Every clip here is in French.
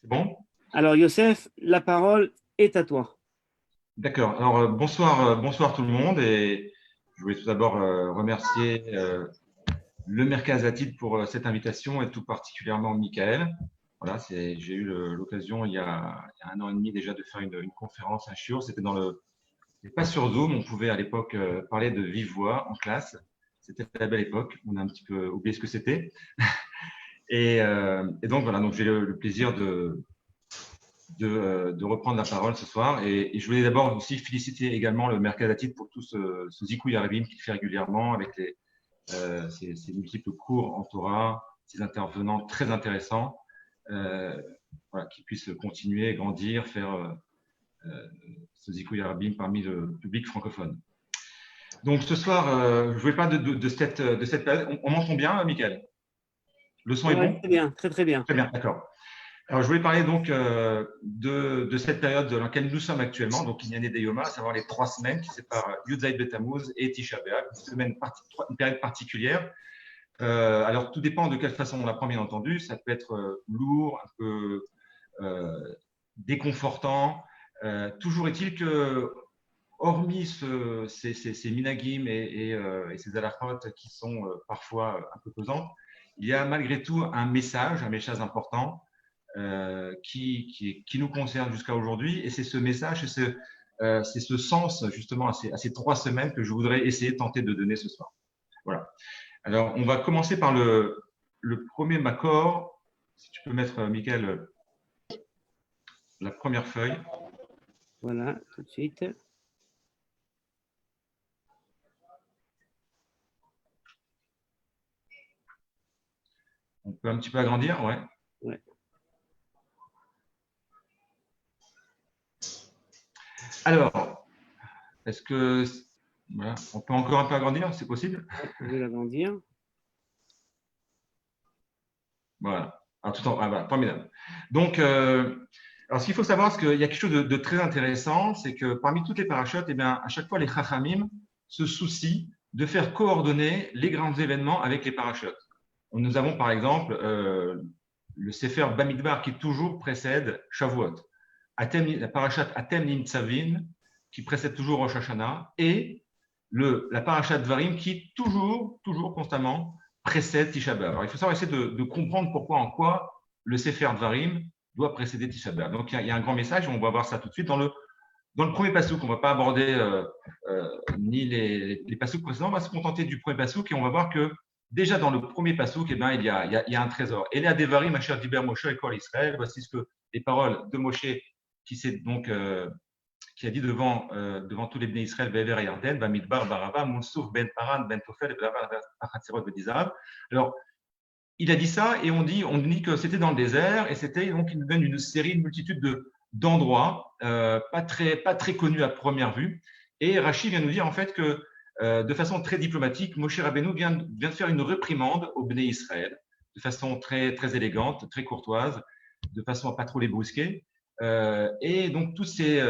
Bon, Alors, Youssef, la parole est à toi. d'accord. Alors, bonsoir tout le monde. Et je voulais tout d'abord remercier le Mercaz Atid pour cette invitation et tout particulièrement Michael. Voilà, j'ai eu l'occasion il y a 1 an et demi déjà de faire une conférence à Chiur. C'était pas sur Zoom. On pouvait à l'époque parler de vive voix en classe. C'était la belle époque. On a un petit peu oublié ce que c'était. Et donc voilà, donc j'ai le plaisir de reprendre la parole ce soir. Et je voulais d'abord aussi féliciter également le Mercadatit pour tout ce Zikou Yarabim qu'il fait régulièrement avec ses multiples cours en Torah, ses intervenants très intéressants, voilà, qui puissent continuer, grandir, faire ce Zikou Yarabim parmi le public francophone. Donc ce soir, je voulais pas de cette période. On m'entend bien, Michael? Le son est Ouais, bon? très bien, très très bien. Très bien, d'accord. Alors, je voulais parler donc de cette période dans laquelle nous sommes actuellement, donc Inyané Deyoma, à savoir les 3 semaines qui séparent Yud Betamuz et Tisha B'Av, une période particulière. Alors, tout dépend de quelle façon on la prend, bien entendu. Ça peut être lourd, un peu euh, déconfortant. Toujours est-il que, hormis ces minagim et ces halachot qui sont parfois un peu pesantes, il y a malgré tout un message important qui nous concerne jusqu'à aujourd'hui. Et c'est ce message, c'est ce sens justement à ces 3 semaines que je voudrais essayer de tenter de donner ce soir. Voilà. Alors, on va commencer par le premier Makor. Si tu peux mettre, Michael, la première feuille. Voilà, tout de suite. On peut un petit peu agrandir, ouais. Ouais. Alors, est-ce que voilà, on peut encore un peu agrandir, c'est possible? Ouais, je vais l'agrandir. Voilà. Alors, voilà, formidable. Donc, alors, ce qu'il faut savoir, c'est qu'il y a quelque chose de très intéressant, c'est que parmi toutes les parachutes, eh bien, à chaque fois, les Chachamim se soucient de faire coordonner les grands événements avec les parachutes. Nous avons par exemple le Sefer Bamidbar qui toujours précède Shavuot, la parachat Atem Nimtzavin qui précède toujours Rosh Hashanah, et la parachat Dvarim qui toujours constamment précède Tisha B'Av. Alors il faut savoir essayer de comprendre pourquoi, en quoi le Sefer Dvarim doit précéder Tisha B'Av. Donc il y a un grand message, on va voir ça tout de suite dans le premier passouk. On ne va pas aborder ni les passouks précédents, on va se contenter du premier passouk et on va voir que déjà dans le premier passouk, eh ben, il y a un trésor. Et à Devarim, Asher Diber Moshe et Kol Israël, voici ce que les paroles de Moshe qui a dit devant tous les Bnei Israël, Be'ever Yarden, Bamidbar, Baraba, Moussouf, Ben Paran, Ben Tofel, Achatzerot, Bedizav. Alors, il a dit ça et on dit que c'était dans le désert et c'était donc il nous donne une multitude d'endroits pas très connus à première vue. Et Rachid vient nous dire en fait que de façon très diplomatique, Moshe Rabbeinu vient de faire une réprimande au Bnei Israël de façon très élégante, très courtoise, de façon à pas trop les brusquer. Et donc toutes ces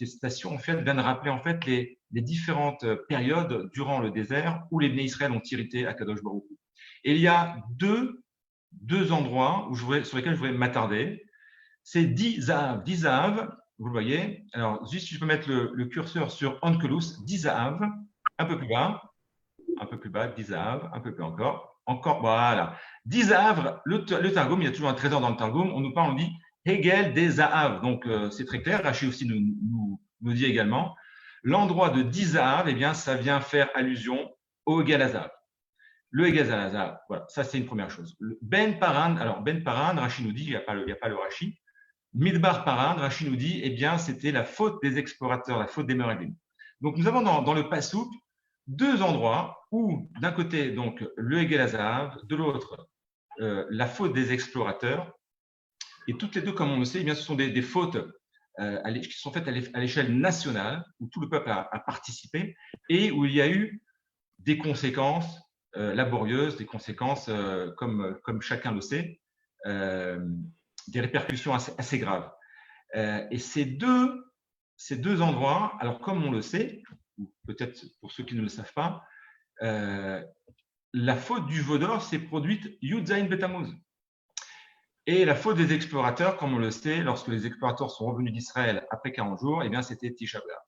stations en fait viennent rappeler en fait les différentes périodes durant le désert où les Bnei Israël ont irrité à Kadosh Baruch Hu. Et il y a deux endroits sur lesquels je voudrais m'attarder. C'est Dizahav. Dizahav, vous le voyez. Alors, juste si je peux mettre le curseur sur Onkelos, Dizahav, un peu plus bas, Dizahav, un peu plus encore, voilà. Dizahav, le Targum, il y a toujours un trésor dans le Targum, on nous parle, on dit Hegel des Zahav. Donc, c'est très clair. Rachid aussi nous dit également. L'endroit de Dizahav, eh bien, ça vient faire allusion au Galazav. Le Egazalaza, voilà, ça c'est une première chose. Ben Paran, alors Ben Paran, Rachid nous dit, il n'y a pas le Rachid. Midbar Paran, Rachid nous dit, eh bien, c'était la faute des explorateurs, la faute des Meraglim. Donc, nous avons dans le Passouk deux endroits où, d'un côté, donc, le Egalazav, de l'autre, la faute des explorateurs. Et toutes les deux, comme on le sait, eh bien, ce sont des fautes qui sont faites à l'échelle nationale, où tout le peuple a participé et où il y a eu des conséquences laborieuses, des conséquences, comme chacun le sait, des répercussions assez graves. Et ces deux endroits, alors comme on le sait, ou peut-être pour ceux qui ne le savent pas, la faute du veau d'or s'est produite Yud Zayin Betamuz. Et la faute des explorateurs, comme on le sait, lorsque les explorateurs sont revenus d'Israël après 40 jours, eh bien, c'était Tisha B'Av.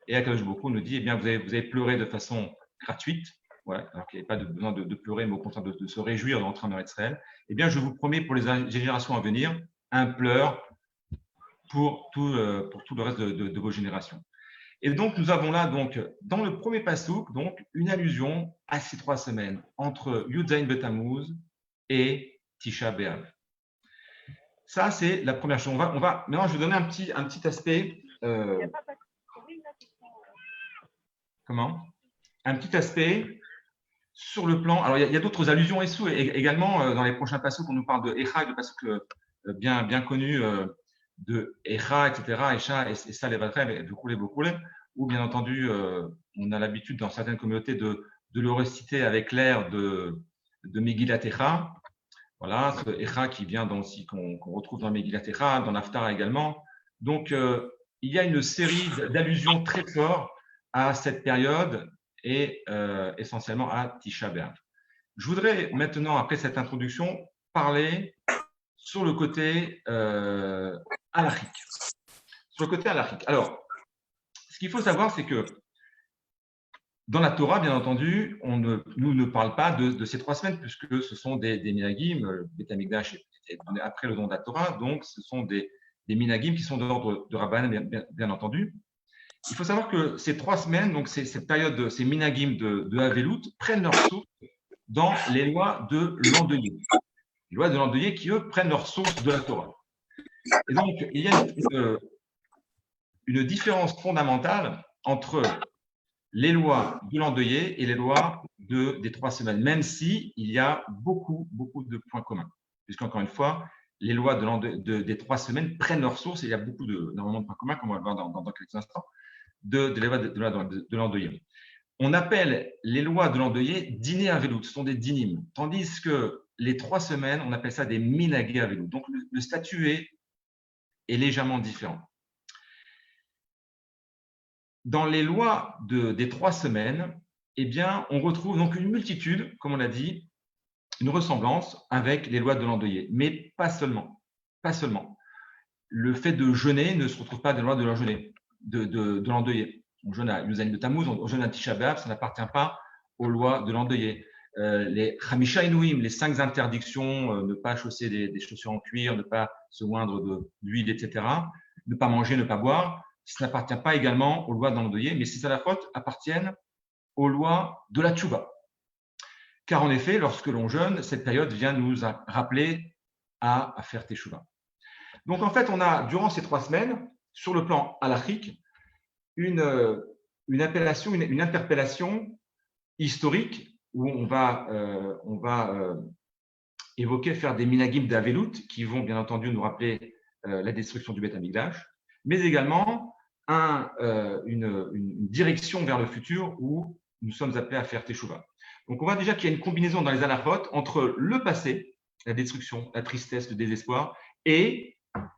Et Akadosh Baruch Hu nous dit, eh bien, vous avez pleuré de façon gratuite, ouais, alors qu'il n'y avait pas besoin de pleurer, mais au contraire de se réjouir de rentrer en Israël. Eh bien, je vous promets pour les générations à venir, un pleur pour tout le reste de vos générations. Et donc, nous avons là, donc, dans le premier passouk, donc, une allusion à ces 3 semaines entre Yud Zayin Betammuz et Tisha B'Av. Ça, c'est la première chose. Maintenant, je vais donner un petit aspect. Comment? Un petit aspect sur le plan. Alors, il y a d'autres allusions également dans les prochains passages qu'on nous parle de Echa, le passage bien connu de Echa, etc. Echa, et ça, les Vatrem, beaucoup, où bien entendu, on a l'habitude dans certaines communautés de le réciter avec l'air de Megillat Echa. Voilà, ce Echa qui vient aussi, qu'on retrouve dans Megillat Echa, dans l'Haftara également. Donc, il y a une série d'allusions très fortes à cette période et essentiellement à Tisha B'Av. Je voudrais maintenant, après cette introduction, parler sur le côté halachique. Sur le côté halachique. Alors, ce qu'il faut savoir, c'est que dans la Torah, bien entendu, nous ne parle pas de ces 3 semaines, puisque ce sont des minagim, le Beth Amikdash est donné après le don de la Torah, donc ce sont des minagim qui sont de l'ordre de Rabban, bien entendu. Il faut savoir que ces 3 semaines, donc cette période, ces minagim de Havelut, prennent leur source dans les lois de l'endeuillé. Les lois de l'endeuillé qui, eux, prennent leur source de la Torah. Et donc, il y a une différence fondamentale entre les lois de l'endeuillé et les lois des 3 semaines, même si il y a beaucoup de points communs. Puisqu'encore une fois, les lois des 3 semaines prennent leur source et il y a énormément de points communs, comme on va le voir dans quelques instants, des lois de l'endeuillé. On appelle les lois de l'endeuillé diné avelout, ce sont des dinim, tandis que les 3 semaines, on appelle ça des minagé avelout. Donc le statut est légèrement différent. Dans les lois des 3 semaines, eh bien, on retrouve donc une multitude, comme on l'a dit, une ressemblance avec les lois de l'endeuillé, mais pas seulement. Pas seulement. Le fait de jeûner ne se retrouve pas dans les lois de l'endeuillé. On jeûne à Yud Zayin Betammuz, on jeûne à Tisha B'Av, ça n'appartient pas aux lois de l'endeuillé. Les Chamisha Inouim, les 5 interdictions, ne pas chausser des chaussures en cuir, ne pas se oindre d'huile, etc., ne pas manger, ne pas boire, ça n'appartient pas également aux lois de l'endeuillé, mais ces fautes appartiennent aux lois de la tchouba. Car en effet, lorsque l'on jeûne, cette période vient nous rappeler à faire teshuva. Donc en fait, on a, durant ces 3 semaines, sur le plan halachique, une interpellation historique où on va évoquer, faire des minagim d'Avelut qui vont bien entendu nous rappeler la destruction du Beth Amikdash, mais également une direction vers le futur où nous sommes appelés à faire teshuva. Donc on voit déjà qu'il y a une combinaison dans les halachot entre le passé, la destruction, la tristesse, le désespoir, et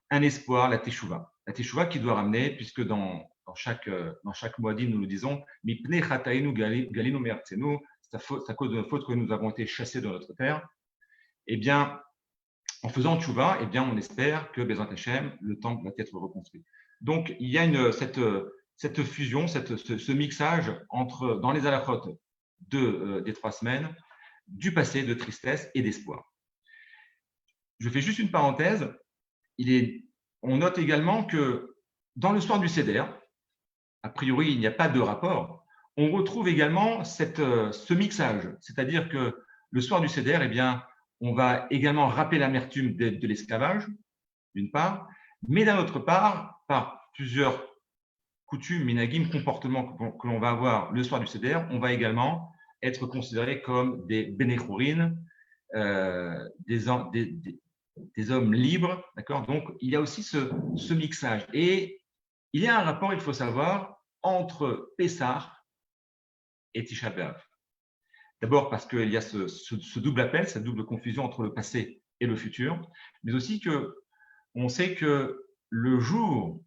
un espoir, la teshuva. La teshuva qui doit ramener, puisque dans chaque moadim, nous le disons, Mipnei chatainu galinu me'artzenu, c'est à cause de notre faute que nous avons été chassés de notre terre. Eh bien, en faisant teshuva, eh bien, on espère que Bezrat Hashem, le temple va être reconstruit. Donc, il y a cette fusion, ce mixage dans les halachot des 3 semaines, du passé, de tristesse et d'espoir. Je fais juste une parenthèse. On note également que dans le soir du Seder, a priori, il n'y a pas de rapport. On retrouve également ce mixage, c'est-à-dire que le soir du Seder, eh bien, on va également rappeler l'amertume de l'esclavage, d'une part, mais d'un autre part, par plusieurs coutumes, minagim, comportements que l'on va avoir le soir du Seder, on va également être considérés comme des bénéchourines, des hommes libres, d'accord. Donc, il y a aussi ce mixage. Et il y a un rapport, il faut savoir, entre Pessah et Tisha B'Av. D'abord parce qu'il y a ce double appel, cette double confusion entre le passé et le futur, mais aussi qu'on sait que le jour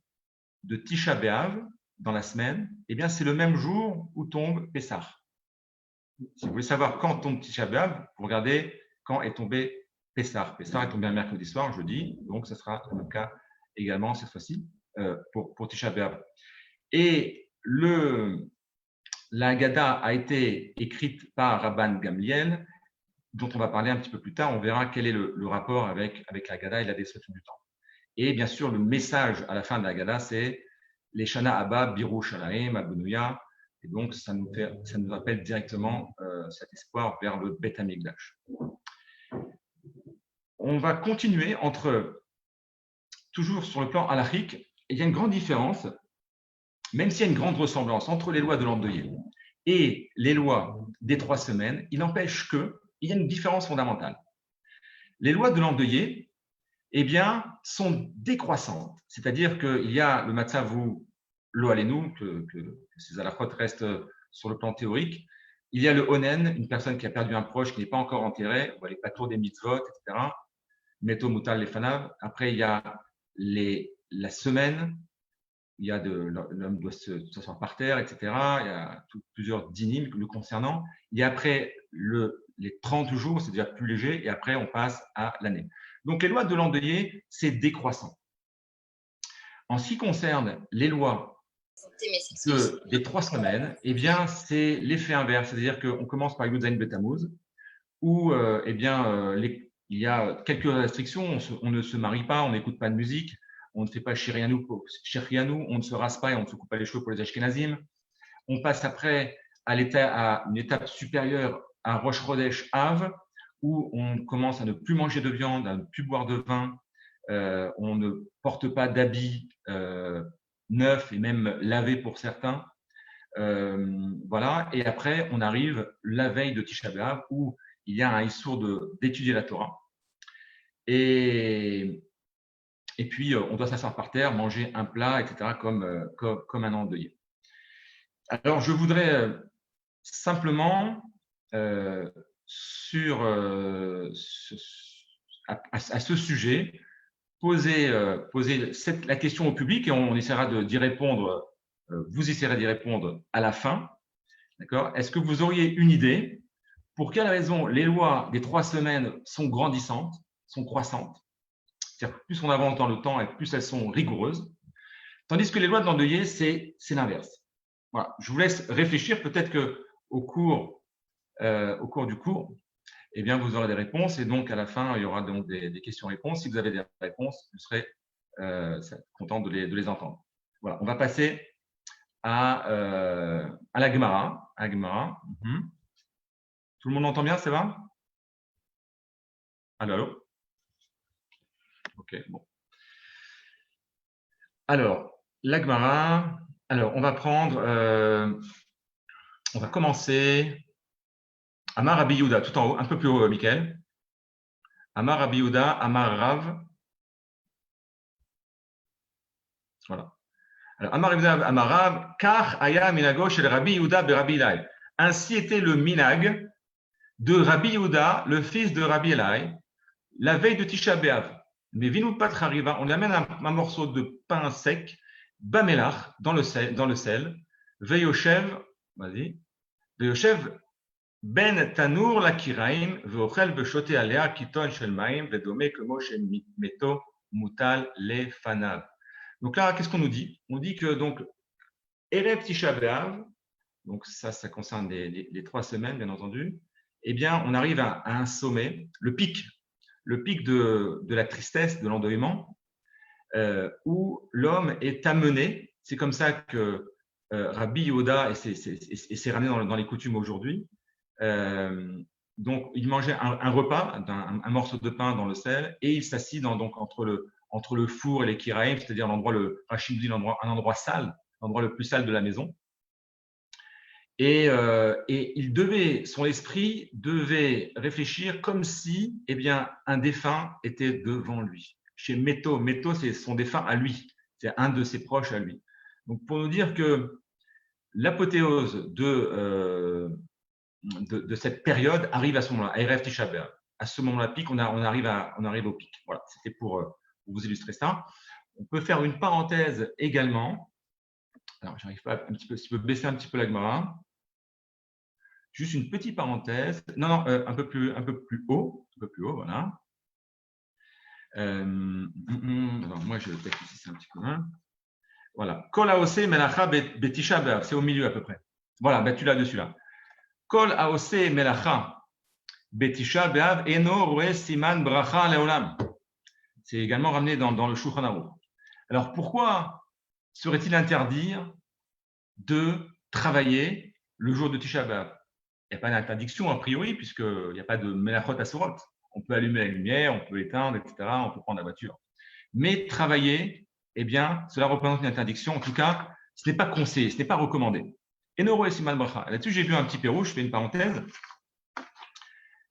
de Tisha B'Av, dans la semaine, eh bien, c'est le même jour où tombe Pessah. Si vous voulez savoir quand tombe Tisha B'Av, vous regardez quand est tombé Pessah. Pessah est tombé un mercredi soir, jeudi, donc ce sera le cas également cette fois-ci pour Tisha B'Av. Et la Haggadah a été écrite par Rabban Gamliel, dont on va parler un petit peu plus tard. On verra quel est le rapport avec la Haggadah et la description du temps. Et bien sûr, le message à la fin de la Haggadah, c'est les Shana Abba, Biru Shalaim, Abunouya. Et donc, ça nous appelle directement cet espoir vers le Beth Hamikdash. On va continuer toujours sur le plan halachique. Il y a une grande différence, même s'il y a une grande ressemblance entre les lois de l'endeuillé et les lois des 3 semaines, il n'empêche qu'il y a une différence fondamentale. Les lois de l'endeuillé, eh bien, sont décroissantes. C'est-à-dire qu'il y a le matzavu lo alenu, que ces halachot restent sur le plan théorique. Il y a le onen, une personne qui a perdu un proche qui n'est pas encore enterré, les patours des mitzvot, etc. Meto mutal lefanav. Après, il y a la semaine. Il y a l'homme doit s'asseoir par terre, etc. Il y a plusieurs dynimes le concernant. Il y a après les 30 jours, c'est déjà plus léger, et après on passe à l'année. Donc les lois de l'endeuillé, c'est décroissant. En ce qui concerne les lois des 3 semaines, eh bien c'est l'effet inverse, c'est-à-dire qu'on commence par Yud Zayin Betamuz, où eh bien il y a quelques restrictions. On ne se marie pas, on n'écoute pas de musique. On ne fait pas Shirianou, on ne se rase pas et on ne se coupe pas les cheveux pour les Ashkenazim. On passe après à une étape supérieure à Rosh Chodesh Av, où on commence à ne plus manger de viande, à ne plus boire de vin, on ne porte pas d'habits neufs et même lavés pour certains. Voilà. Et après, on arrive la veille de Tisha B'Av, où il y a un issour d'étudier la Torah. Et puis, on doit s'asseoir par terre, manger un plat, etc., comme un endeuillé. Alors, je voudrais simplement, à ce sujet, poser la question au public et on essaiera d'y répondre, vous essayerez d'y répondre à la fin. D'accord ? Est-ce que vous auriez une idée pour quelle raison les lois des 3 semaines sont grandissantes, sont croissantes ? C'est-à-dire que plus on avance dans le temps et plus elles sont rigoureuses. Tandis que les lois de l'endeuillé, c'est l'inverse. Voilà. Je vous laisse réfléchir. Peut-être qu'au cours du cours, eh bien, vous aurez des réponses. Et donc, à la fin, il y aura donc des questions-réponses. Si vous avez des réponses, je serai content de les entendre. Voilà. On va passer à la Gemara. Tout le monde entend bien, ça va ? Allô ? Ok, bon. Alors, la Gemara. Alors, on va commencer. Amar Rabbi Yehuda, tout en haut, un peu plus haut, Michael. Amar Rabbi Yehuda, Amar Rav. Voilà. Alors, Amar Rabbi Yehuda, Amar Rav, Kach Aya Minago shel Rabbi Yehuda be Rabbi Elai. Ainsi était le minag de Rabbi Yehuda, le fils de Rabbi Elai, la veille de Tisha B'Av. Mais Vinut Pat Hariva, on lui amène un morceau de pain sec, Bamelach, dans le sel, Veyoshev, vas-y, Veyoshev Ben Tanour la Kiraim, Veochel Beshote Alea, Kiton Shel Maim, Vedome Kemo Shel Meto Mutal Le Fanav. Donc là, qu'est-ce qu'on nous dit ? On dit que donc, Erev Tisha B'Av, donc ça concerne les 3 semaines, bien entendu, eh bien, on arrive à un sommet, le pic de la tristesse, de l'endeuillement, où l'homme est amené, c'est comme ça que Rabbi Yehuda, et c'est ramené dans les coutumes aujourd'hui, donc il mangeait un repas, un morceau de pain dans le sel, et il s'assit donc entre le four et les kiraïm, c'est-à-dire Rachid dit un endroit sale, l'endroit le plus sale de la maison. Et son esprit devait réfléchir comme si, eh bien, un défunt était devant lui. Chez Méto, c'est son défunt à lui, c'est un de ses proches à lui. Donc, pour nous dire que l'apothéose de cette période arrive à ce moment-là, à Erev Tisha B'Av. À ce moment-là, pic, on arrive au pic. Voilà, c'était pour vous illustrer ça. On peut faire une parenthèse également. Alors, j'arrive pas un petit peu, si je peux baisser un petit peu la Gemara. Juste une petite parenthèse. Non, un peu plus haut, voilà. Alors, moi, je peut-être ici, c'est un petit peu loin. Voilà. Kol haose melacha betisha b'av. C'est au milieu à peu près. Voilà, ben, tu l'as dessus là. Kol haose melacha betisha b'av eno roe siman bracha leolam. C'est également ramené dans le Shulchan Aruch. Alors, pourquoi serait-il interdit de travailler le jour de Tisha B'Av? Il n'y a pas d'interdiction a priori, puisqu'il n'y a pas de melachot asorot. On peut allumer la lumière, on peut éteindre, etc. On peut prendre la voiture. Mais travailler, eh bien, cela représente une interdiction. En tout cas, ce n'est pas conseillé, ce n'est pas recommandé. Enoro et siman bracha. Là-dessus, j'ai vu un petit pérou, je fais une parenthèse.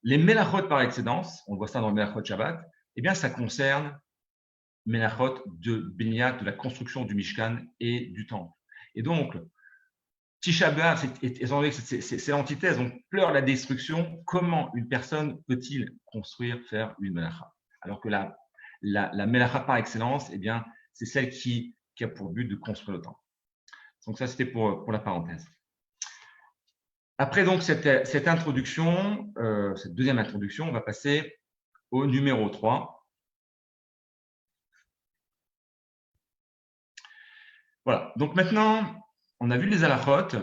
Les melachot par excellence, on voit ça dans le melachot Shabbat, eh bien, ça concerne melachot de Binyat, de la construction du Mishkan et du temple. Et donc, Tisha B'Av, c'est l'antithèse, on pleure la destruction. Comment une personne peut-il construire, faire une melacha? Alors que la melacha par excellence, eh bien, c'est celle qui a pour but de construire le temple. Donc ça, c'était pour la parenthèse. Après donc cette introduction, cette deuxième introduction, on va passer au numéro 3. Voilà. Donc maintenant, on a vu les halachot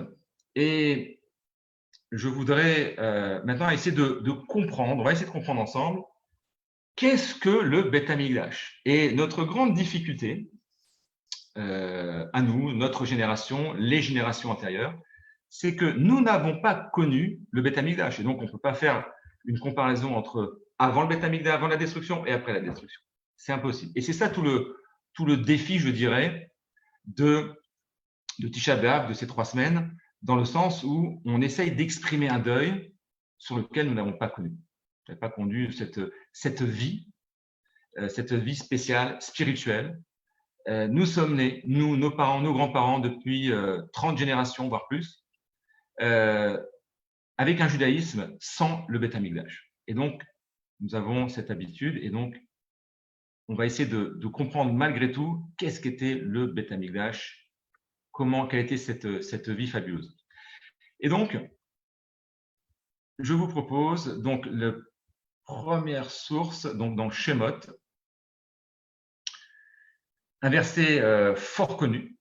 et je voudrais maintenant essayer de comprendre, on va essayer de comprendre ensemble qu'est-ce que le Beth Amikdash. Et notre grande difficulté à nous, notre génération, les générations antérieures, c'est que nous n'avons pas connu le Beth Amikdash. Et donc, on ne peut pas faire une comparaison entre avant le Beth Amikdash, avant la destruction et après la destruction. C'est impossible. Et c'est ça tout le défi, je dirais, de Tisha B'Av, de ces 3 semaines, dans le sens où on essaye d'exprimer un deuil sur lequel nous n'avons pas connu. Nous n'avons pas connu cette vie spéciale, spirituelle. Nous sommes nés, nous, nos parents, nos grands-parents, depuis 30 générations, voire plus, avec un judaïsme sans le Beth Amikdash. Et donc, nous avons cette habitude, et donc, on va essayer de comprendre malgré tout qu'est-ce qu'était le Beth Amikdash, quelle était cette vie fabuleuse. Et donc, je vous propose donc la première source, donc dans Shemot, un verset fort connu,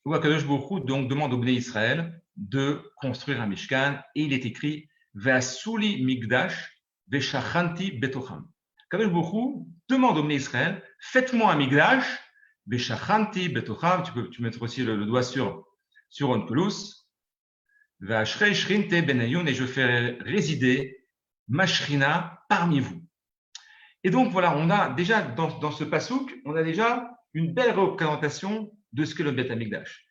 où Akadosh Baruch Hu donc demande au Bnei Israël de construire un Mishkan, et il est écrit Ve'asuli Migdash ve'shachanti betocham. Akadosh Baruch Hu demande au Bnei Israël, faites-moi un Migdash ve'shachanti betocham. Tu mettre aussi le doigt sur Onkelos. Ve'ashrei shrinte benayoun, et je ferai résider ma shrina parmi vous. Et donc voilà, on a déjà dans ce pasouk, on a déjà une belle représentation de ce qu'est le Beth Amikdash.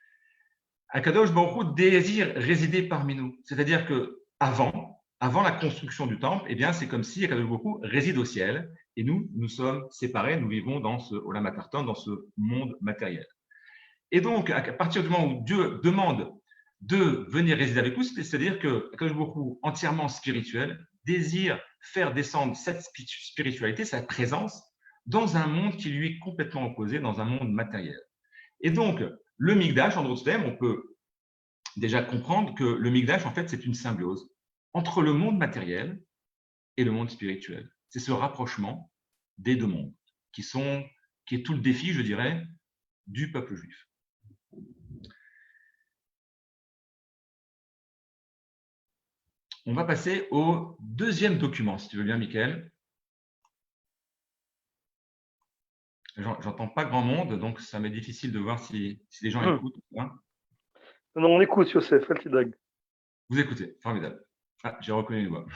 Akadosh Baruch Hu désire résider parmi nous. C'est-à-dire que avant la construction du temple, eh bien, c'est comme si Akadosh Baruch Hu réside au ciel et nous sommes séparés, nous vivons dans ce Olam Hatarton, dans ce monde matériel. Et donc, à partir du moment où Dieu demande de venir résider avec nous, c'est-à-dire que Akadosh Baruch Hu, entièrement spirituel, désire faire descendre cette spiritualité, sa présence, dans un monde qui lui est complètement opposé, dans un monde matériel. Et donc, le Mikdash, en d'autres termes, on peut déjà comprendre que le Mikdash, en fait, c'est une symbiose entre le monde matériel et le monde spirituel. C'est ce rapprochement des deux mondes qui est tout le défi, je dirais, du peuple juif. On va passer au deuxième document, si tu veux bien, Michael. J'entends pas grand monde, donc ça m'est difficile de voir si les gens écoutent. Hein. Non, on écoute, Youssef, Altidag. Vous écoutez, formidable. Ah, j'ai reconnu une voix.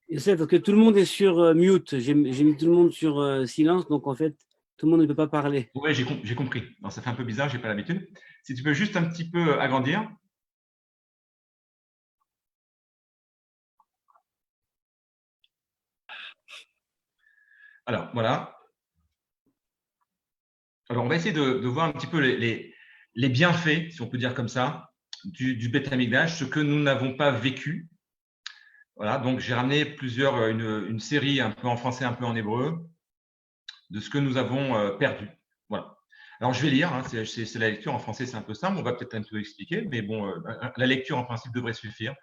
Youssef, parce que tout le monde est sur mute. J'ai mis tout le monde sur silence, donc en fait, tout le monde ne peut pas parler. Oui, j'ai compris. Non, ça fait un peu bizarre, j'ai pas l'habitude. Si tu peux juste un petit peu agrandir. Alors, voilà. Alors, on va essayer de voir un petit peu les bienfaits, si on peut dire comme ça, du Beth Amikdash, ce que nous n'avons pas vécu. Voilà, donc j'ai ramené une série un peu en français, un peu en hébreu, de ce que nous avons perdu. Voilà. Alors, je vais lire, hein, c'est la lecture en français, c'est un peu simple, on va peut-être un peu expliquer, mais bon, la lecture en principe devrait suffire.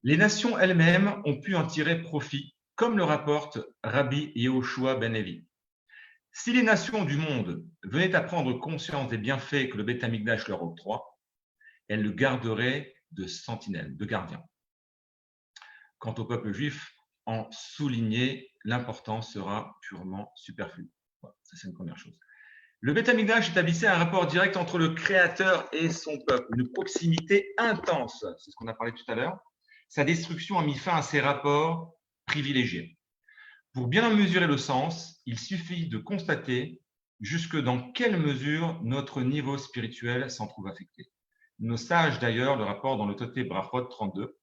Les nations elles-mêmes ont pu en tirer profit comme le rapporte Rabbi Yehoshua ben Levi. Si les nations du monde venaient à prendre conscience des bienfaits que le Beth Amikdash leur octroie, elles le garderaient de sentinelle, de gardien. Quant au peuple juif, en souligner l'importance sera purement superflu. Voilà, ça c'est une première chose. Le Beth Amikdash établissait un rapport direct entre le Créateur et son peuple, une proximité intense, c'est ce qu'on a parlé tout à l'heure. Sa destruction a mis fin à ces rapports privilégiés. Pour bien en mesurer le sens, il suffit de constater jusque dans quelle mesure notre niveau spirituel s'en trouve affecté. Nos sages d'ailleurs le rapportent dans le traité Brachot 32.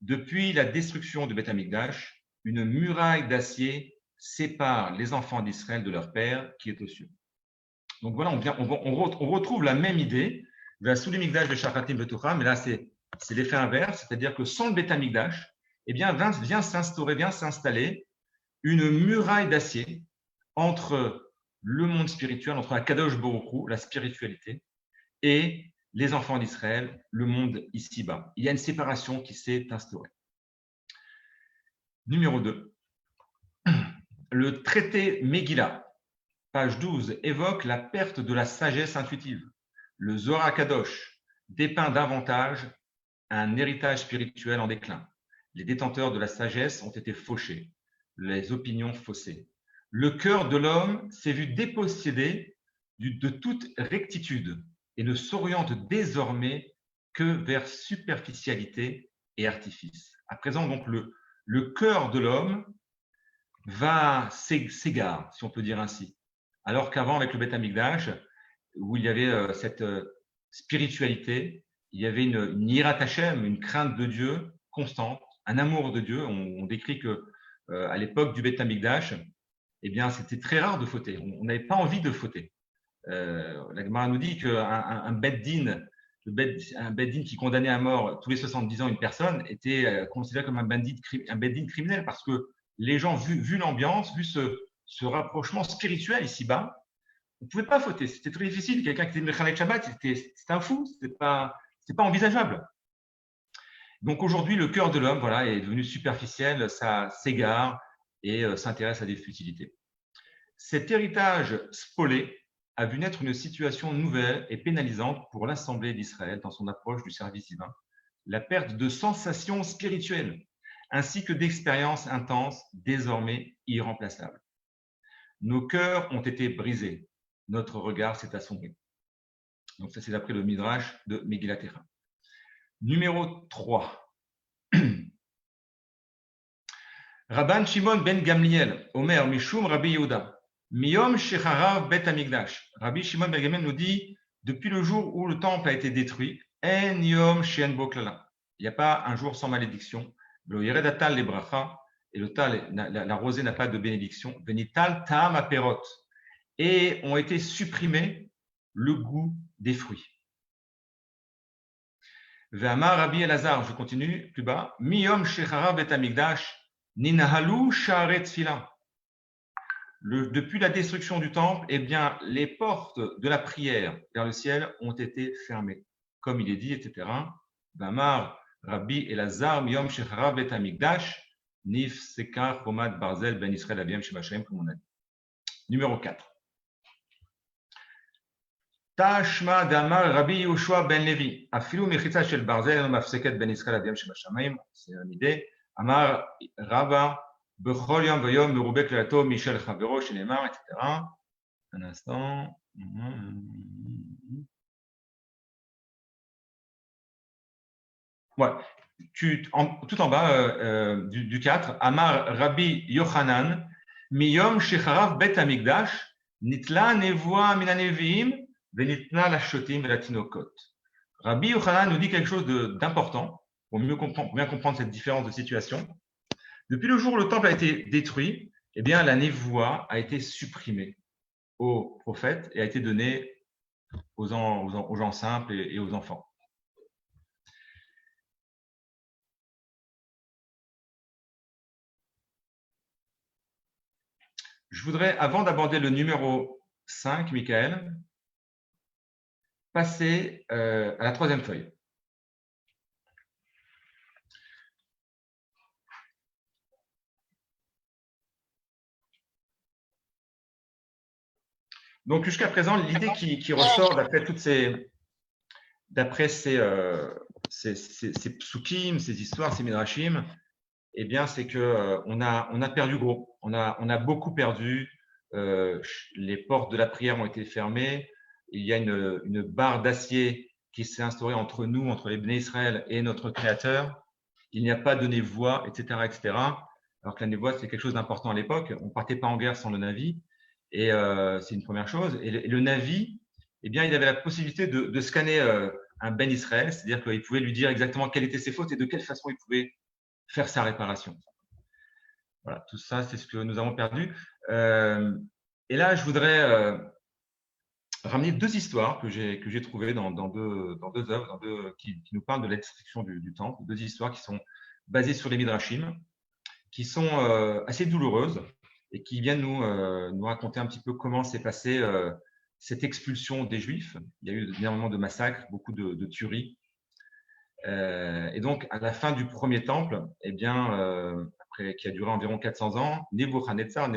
Depuis la destruction du Beth Amikdash, une muraille d'acier sépare les enfants d'Israël de leur Père qui est aux cieux. Donc voilà, on retrouve la même idée de la Soulim Mikdash de Shachatim Betocha, mais là c'est l'effet inverse, c'est-à-dire que sans le Beth Amikdash, eh bien vient s'installer une muraille d'acier entre le monde spirituel, entre la Kadosh Baruch Hu, la spiritualité, et les enfants d'Israël, le monde ici-bas. Il y a une séparation qui s'est instaurée. Numéro 2. Le traité Megillah, page 12, évoque la perte de la sagesse intuitive. Le Zohar Kadosh dépeint davantage un héritage spirituel en déclin. Les détenteurs de la sagesse ont été fauchés, les opinions faussées. Le cœur de l'homme s'est vu dépossédé de toute rectitude et ne s'oriente désormais que vers superficialité et artifice. À présent, donc, le cœur de l'homme s'égare, si on peut dire ainsi. Alors qu'avant, avec le Beth Amikdash, où il y avait cette spiritualité, il y avait une yirat Hashem, une crainte de Dieu constante, un amour de Dieu. On décrit que à l'époque du Beth Amikdash, eh bien, c'était très rare de fauter. On n'avait pas envie de fauter. La Gemara nous dit qu'un Beth Din, un Beth Din qui condamnait à mort tous les 70 ans une personne, était considéré comme un Beth Din criminel parce que les gens, vu l'ambiance, vu ce rapprochement spirituel ici-bas, on ne pouvait pas fauter. C'était très difficile. Quelqu'un qui était Mechalet Shabbat, c'était un fou. C'était pas envisageable. Donc aujourd'hui, le cœur de l'homme, voilà, est devenu superficiel, ça s'égare et s'intéresse à des futilités. Cet héritage spolé a vu naître une situation nouvelle et pénalisante pour l'Assemblée d'Israël dans son approche du service divin, la perte de sensations spirituelles, ainsi que d'expériences intenses désormais irremplaçables. Nos cœurs ont été brisés, notre regard s'est assombri. Donc ça, c'est d'après le Midrash de Megillat Echa. Numéro 3. Rabban Shimon ben Gamliel, Omer Mishum Rabbi Yehuda, Miyom Shecharav Bet Amikdash. Rabbi Shimon ben Gamliel nous dit, depuis le jour où le temple a été détruit, En Yom She'en Bo Klala. Il n'y a pas un jour sans malédiction. Lo Yered Atal le Bracha, et le tal, la rosée n'a pas de bénédiction. Venital Ta'am Aperot. Et ont été supprimés le goût des fruits. Ve'amar Rabbi Elazar, je continue plus bas, Miyom Shecharav Bet Amikdash, Ninahalu Sha'aret Tfila. Depuis la destruction du temple, eh bien, les portes de la prière vers le ciel ont été fermées. Comme il est dit, etc. Ve'amar Rabbi Elazar, Miyom Shecharav Bet Amikdash, Nif Sekar Chomat Barzel Ben Israël Abiyam Shebashem, comme on a dit. Numéro 4. Tashma Damar Rabbi Yehoshua ben Levi, Afilu Mechitza Shel Barzel, no Mafseket Ben Israël Abiyam Shebashamayim, c'est une idée. Amar Rabba, Bechol Yom Vayom, Merubek Leato, Michel Chavero, Shenemar, etc. Un instant. Ouais. Tout en bas du 4, Amar Rabbi Yochanan, Miyom Shecharav Bet Amikdash, Nitla Nevoa Minaneviim, Venitna Lashotim Velatinokot. Rabbi Yochanan nous dit quelque chose d'important pour bien comprendre cette différence de situation. Depuis le jour où le temple a été détruit, eh bien, la névoie a été supprimée aux prophètes et a été donnée aux gens simples et aux enfants. Je voudrais, avant d'aborder le numéro 5, Michael, passer à la troisième feuille. Donc, jusqu'à présent, l'idée qui ressort d'après ces psukim, ces histoires, ces midrashim, eh bien, c'est que on a perdu gros. On a beaucoup perdu. Les portes de la prière ont été fermées. Il y a une barre d'acier qui s'est instaurée entre nous, entre les Bnei Israël et notre Créateur. Il n'y a pas de névoie, etc., etc. Alors que la névoie, c'est quelque chose d'important à l'époque. On partait pas en guerre sans le Navi. Et c'est une première chose. Et le Navi, eh bien, il avait la possibilité de scanner un Ben Israël, c'est-à-dire qu'il pouvait lui dire exactement quelles étaient ses fautes et de quelle façon il pouvait faire sa réparation. Voilà, tout ça, c'est ce que nous avons perdu. Et là, je voudrais ramener deux histoires que j'ai trouvées dans deux œuvres qui nous parlent de la destruction du temple. Deux histoires qui sont basées sur les Midrashim, qui sont assez douloureuses et qui viennent nous raconter un petit peu comment s'est passée cette expulsion des Juifs. Il y a eu énormément de massacres, beaucoup de tueries. Et donc, à la fin du premier temple, eh bien, qui a duré environ 400 ans, Nebuchadnezzar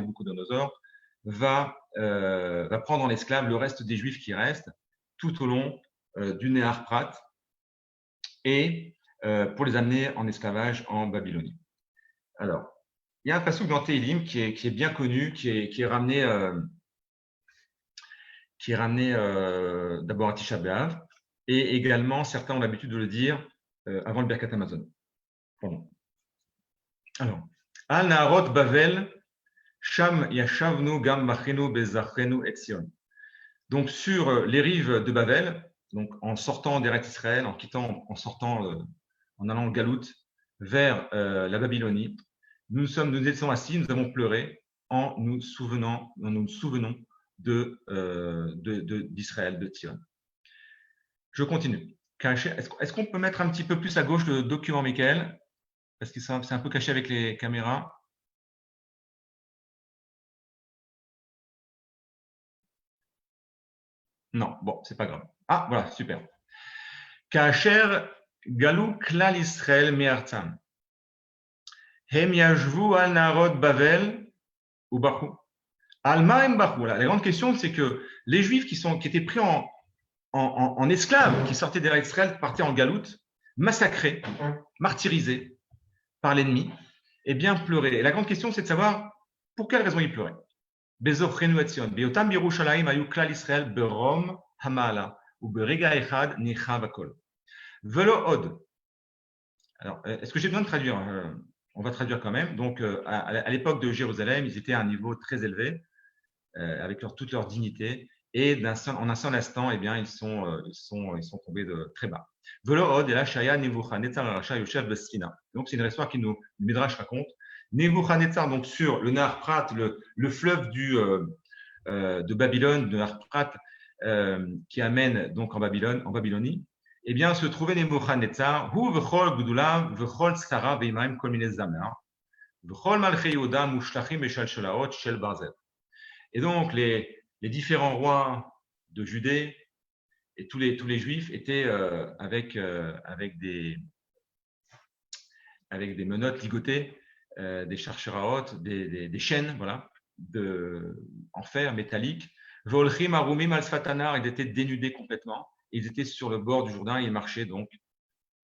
va prendre en esclave le reste des Juifs qui restent tout au long du Nehar Prat et pour les amener en esclavage en Babylonie. Alors, il y a un passouk dans Tehillim qui est bien connu, qui est ramené d'abord à Tisha B'Av, et également, certains ont l'habitude de le dire avant le Birkat Hamazon. Pardon. Alors, Al Naharot Bavel, Sham Yashavnu Gam Machenu Bezachenu et Sion. Donc, sur les rives de Bavel, donc en sortant d'Eretz Israël, en allant au Galout vers la Babylonie, nous étions assis, nous avons pleuré en nous souvenant d'Israël, de Sion. Je continue. Est-ce qu'on peut mettre un petit peu plus à gauche le document, Michael? Parce que c'est un peu caché avec les caméras. Non, bon, c'est pas grave. Ah, voilà, super. Kacher Galou Klal Israël Me'artzam. Hem Yashvu al Narod Bavel ou Bachou. Alma em Bachou. La grande question, c'est que les Juifs qui étaient pris en esclaves, qui sortaient d'Eretz Israël, partaient en galoute, massacrés, martyrisés par l'ennemi, eh bien pleuraient. Et la grande question, c'est de savoir pour quelle raison ils pleuraient. Bezochrenu et Sion. Beotam Yerushalayim ayu klal Israël berom hamala ou berega echad nicha vakol. Velo od. Alors, est-ce que j'ai besoin de traduire? On va traduire quand même. Donc, à l'époque de Jérusalem, ils étaient à un niveau très élevé, avec toute leur dignité. Et en un seul instant, eh bien, ils sont tombés de très bas. Velo od et la shaya Nebuchadnezzar aracha yoshev b'sfina. Donc, c'est une histoire qui le Midrash raconte. Nebuchadnezzar, donc sur le Nahar Prat, le fleuve de Babylone, de Nahar Prat, qui amène donc en Babylonie, eh bien, se trouvait Nebuchadnezzar, hu v'chol gdulav v'chol tzara v'imaim kol minei zamer, v'chol malchei Yehuda mushlachim b'shalshalaot shel barzel. Et donc, les différents rois de Judée et tous les Juifs étaient avec des menottes ligotées, des charcheraot, des chaînes, voilà, en fer métallique. Volchim arumim al sfatanar, ils étaient dénudés complètement. Ils étaient sur le bord du Jourdain et ils marchaient donc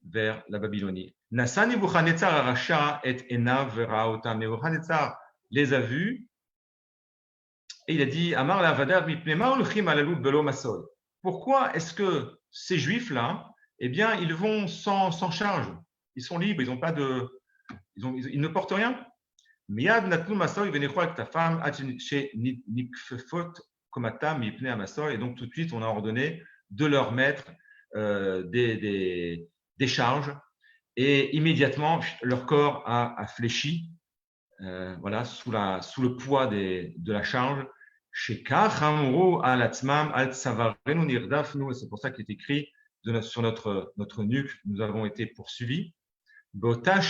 vers la Babylonie. Nasa Nebuchadnezzar aracha et enav veraotam. Nebuchadnezzar les a vus et il a dit Amar la vadav mipnema olchim alalut belo masol. Pourquoi est-ce que ces Juifs-là, eh bien, ils vont sans charge? Ils sont libres, ils ne portent rien. Miad natnu masol venechol avec ta femme chez nikfefot komata mipne amasol. Et donc tout de suite, on a ordonné de leur mettre des charges et immédiatement leur corps a fléchi, voilà, sous le poids de la charge. Et c'est pour ça qu'il est écrit sur notre nuque, nous avons été poursuivis. Et à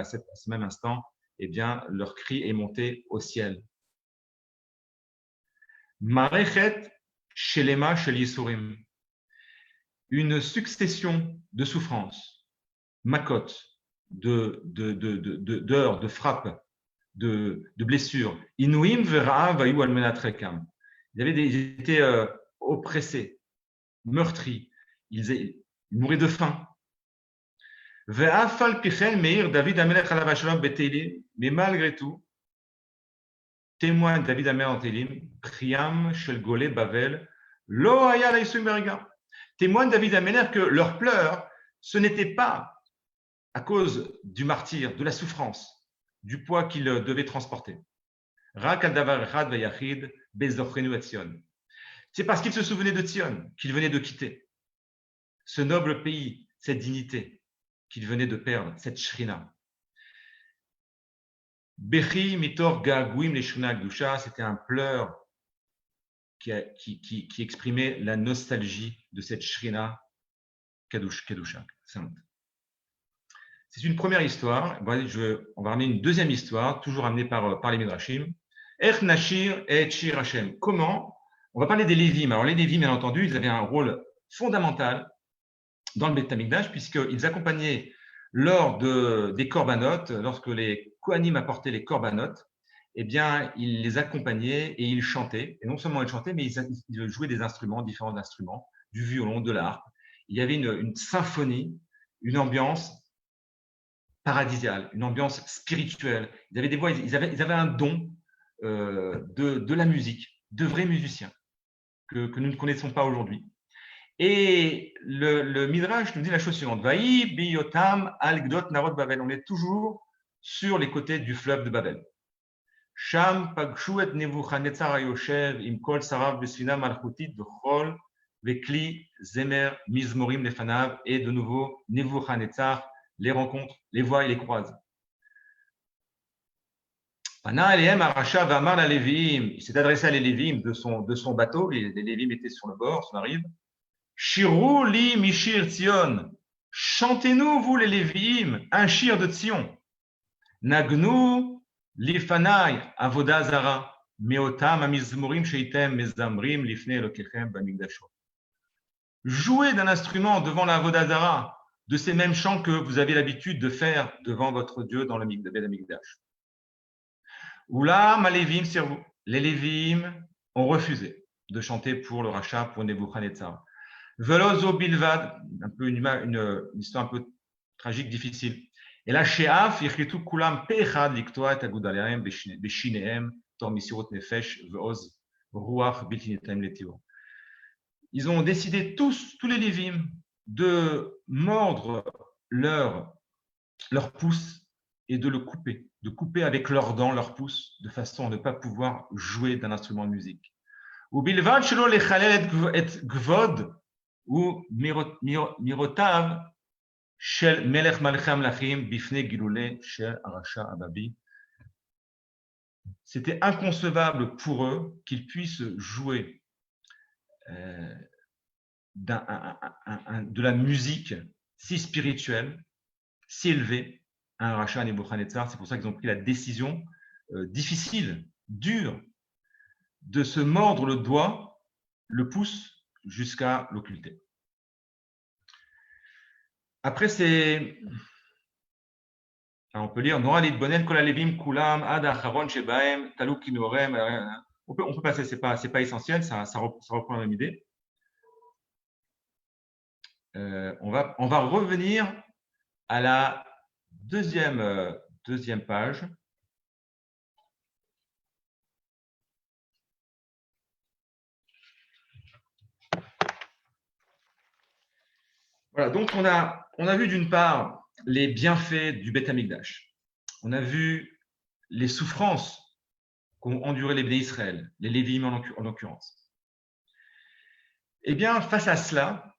ce même instant, eh bien, leur cri est monté au ciel. Marechet shelema shel yisurim. Une succession de souffrances, makot, d'heures, de frappes, de blessures. Inuim vera'av vayu almenat rekam. Ils étaient oppressés, meurtris. Ils mouraient de faim. Ve'afal pichen meir David Amelech alav hashalom beteilim. Mais malgré tout, témoin David Amelech en Télim, Priam shel golé Bavel, lo haya laïsum berga. Témoin David Amelech que leurs pleurs, ce n'était pas à cause du martyre, de la souffrance, du poids qu'ils devaient transporter. Rak al davar echad vayachid bezochrenu et Tzion. C'est parce qu'ils se souvenaient de Tzion qu'ils venaient de quitter ce noble pays, cette dignité qu'ils venaient de perdre, cette shrina. Bechi mitor gagouim leshrina gdusha, c'était un pleur qui exprimait la nostalgie de cette shrina kedusha, sainte. C'est une première histoire. On va ramener une deuxième histoire, toujours amenée par les Midrashim. Ech Nashir et Shir Hashem. Comment? On va parler des Lévim. Alors, les Lévim, bien entendu, ils avaient un rôle fondamental dans le Beth Amikdash, puisqu'ils accompagnaient lors des korbanot, lorsque les Kohanim apportaient les korbanot, eh bien, ils les accompagnaient et ils chantaient. Et non seulement ils chantaient, mais ils jouaient des instruments, différents instruments, du violon, de l'harpe. Il y avait une symphonie, une ambiance paradisiale, une ambiance spirituelle. Ils avaient des voix, ils avaient un don de la musique, de vrais musiciens que nous ne connaissons pas aujourd'hui. Et le Midrash nous dit la chose suivante. Vaï biyotam al gdot narod Babel. On est toujours sur les côtés du fleuve de Babel. Sham pagshu et Nebuchadnezzar hayoshev im kol sarav besfina malchutit bechol vekli zemer mizmorim lefanav. Et de nouveau, Nebuchadnezzar les rencontre, les voit et les croise. Il s'est adressé à les Lévim de son bateau. Les Lévim étaient sur le bord, sur la rive. Shirou li mishir Tzion. Chantez-nous, vous les Lévim, un shir de Tzion. Nagnu lifanai avoda zara. Meotam amizmurim sheitem mezamrim lifne elokechem bamigdasho. Jouez d'un instrument devant la avoda zara, de ces mêmes chants que vous avez l'habitude de faire devant votre Dieu dans le Beth Amikdash. Oula, ma Lévim, sur vous. Les Lévim ont refusé de chanter pour le rachat, pour Nebuchadnezzar. Velozo bilvad, une histoire un peu tragique, difficile. Et là, Sheaf, Yechritu Kulam Pechad, Liktoa et Agudaleem, Beshineem, Tormisirot Nefesh, Veoz, Ruach, Biltinetem Letio. Ils ont décidé tous les Lévim, de mordre leur pouce et de le couper avec leurs dents leur pouce, de façon à ne pas pouvoir jouer d'un instrument de musique. Ou bilvad shelo lechalel et gvod ou mirotav shel melech malchei amlachim bifnei gilule shel arasha ababi. C'était inconcevable pour eux qu'ils puissent jouer de la musique si spirituelle, si élevée à un rachat à Nebuchadnezzar. C'est pour ça qu'ils ont pris la décision difficile, dure, de se mordre le doigt, le pouce, jusqu'à l'occulter. Après, on peut lire Nora Lidbonen Kol Alevim Kulam Ad Acharon Shebaem Taluk Kinorem. On peut passer, c'est pas essentiel, ça reprend la même idée. On va revenir à la deuxième page. Voilà, donc on a vu d'une part les bienfaits du Beth Amikdash. On a vu les souffrances qu'ont endurées les Bnei Israël, les Lévim en l'occurrence. Eh bien, face à cela,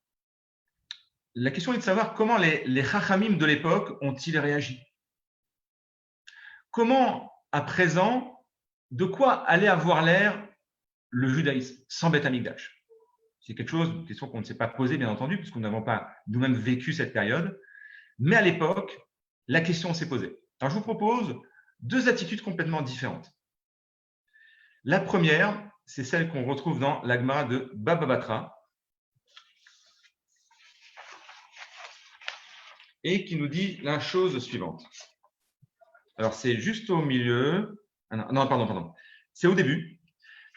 la question est de savoir comment les Chachamim de l'époque ont-ils réagi. Comment, à présent, de quoi allait avoir l'air le judaïsme sans Beth Amikdash? C'est une question qu'on ne s'est pas posée, bien entendu, puisque nous n'avons pas nous-mêmes vécu cette période. Mais à l'époque, la question s'est posée. Alors, je vous propose deux attitudes complètement différentes. La première, c'est celle qu'on retrouve dans la Gemara de Baba Batra, et qui nous dit la chose suivante. Alors, c'est juste au milieu. Ah non, pardon. C'est au début.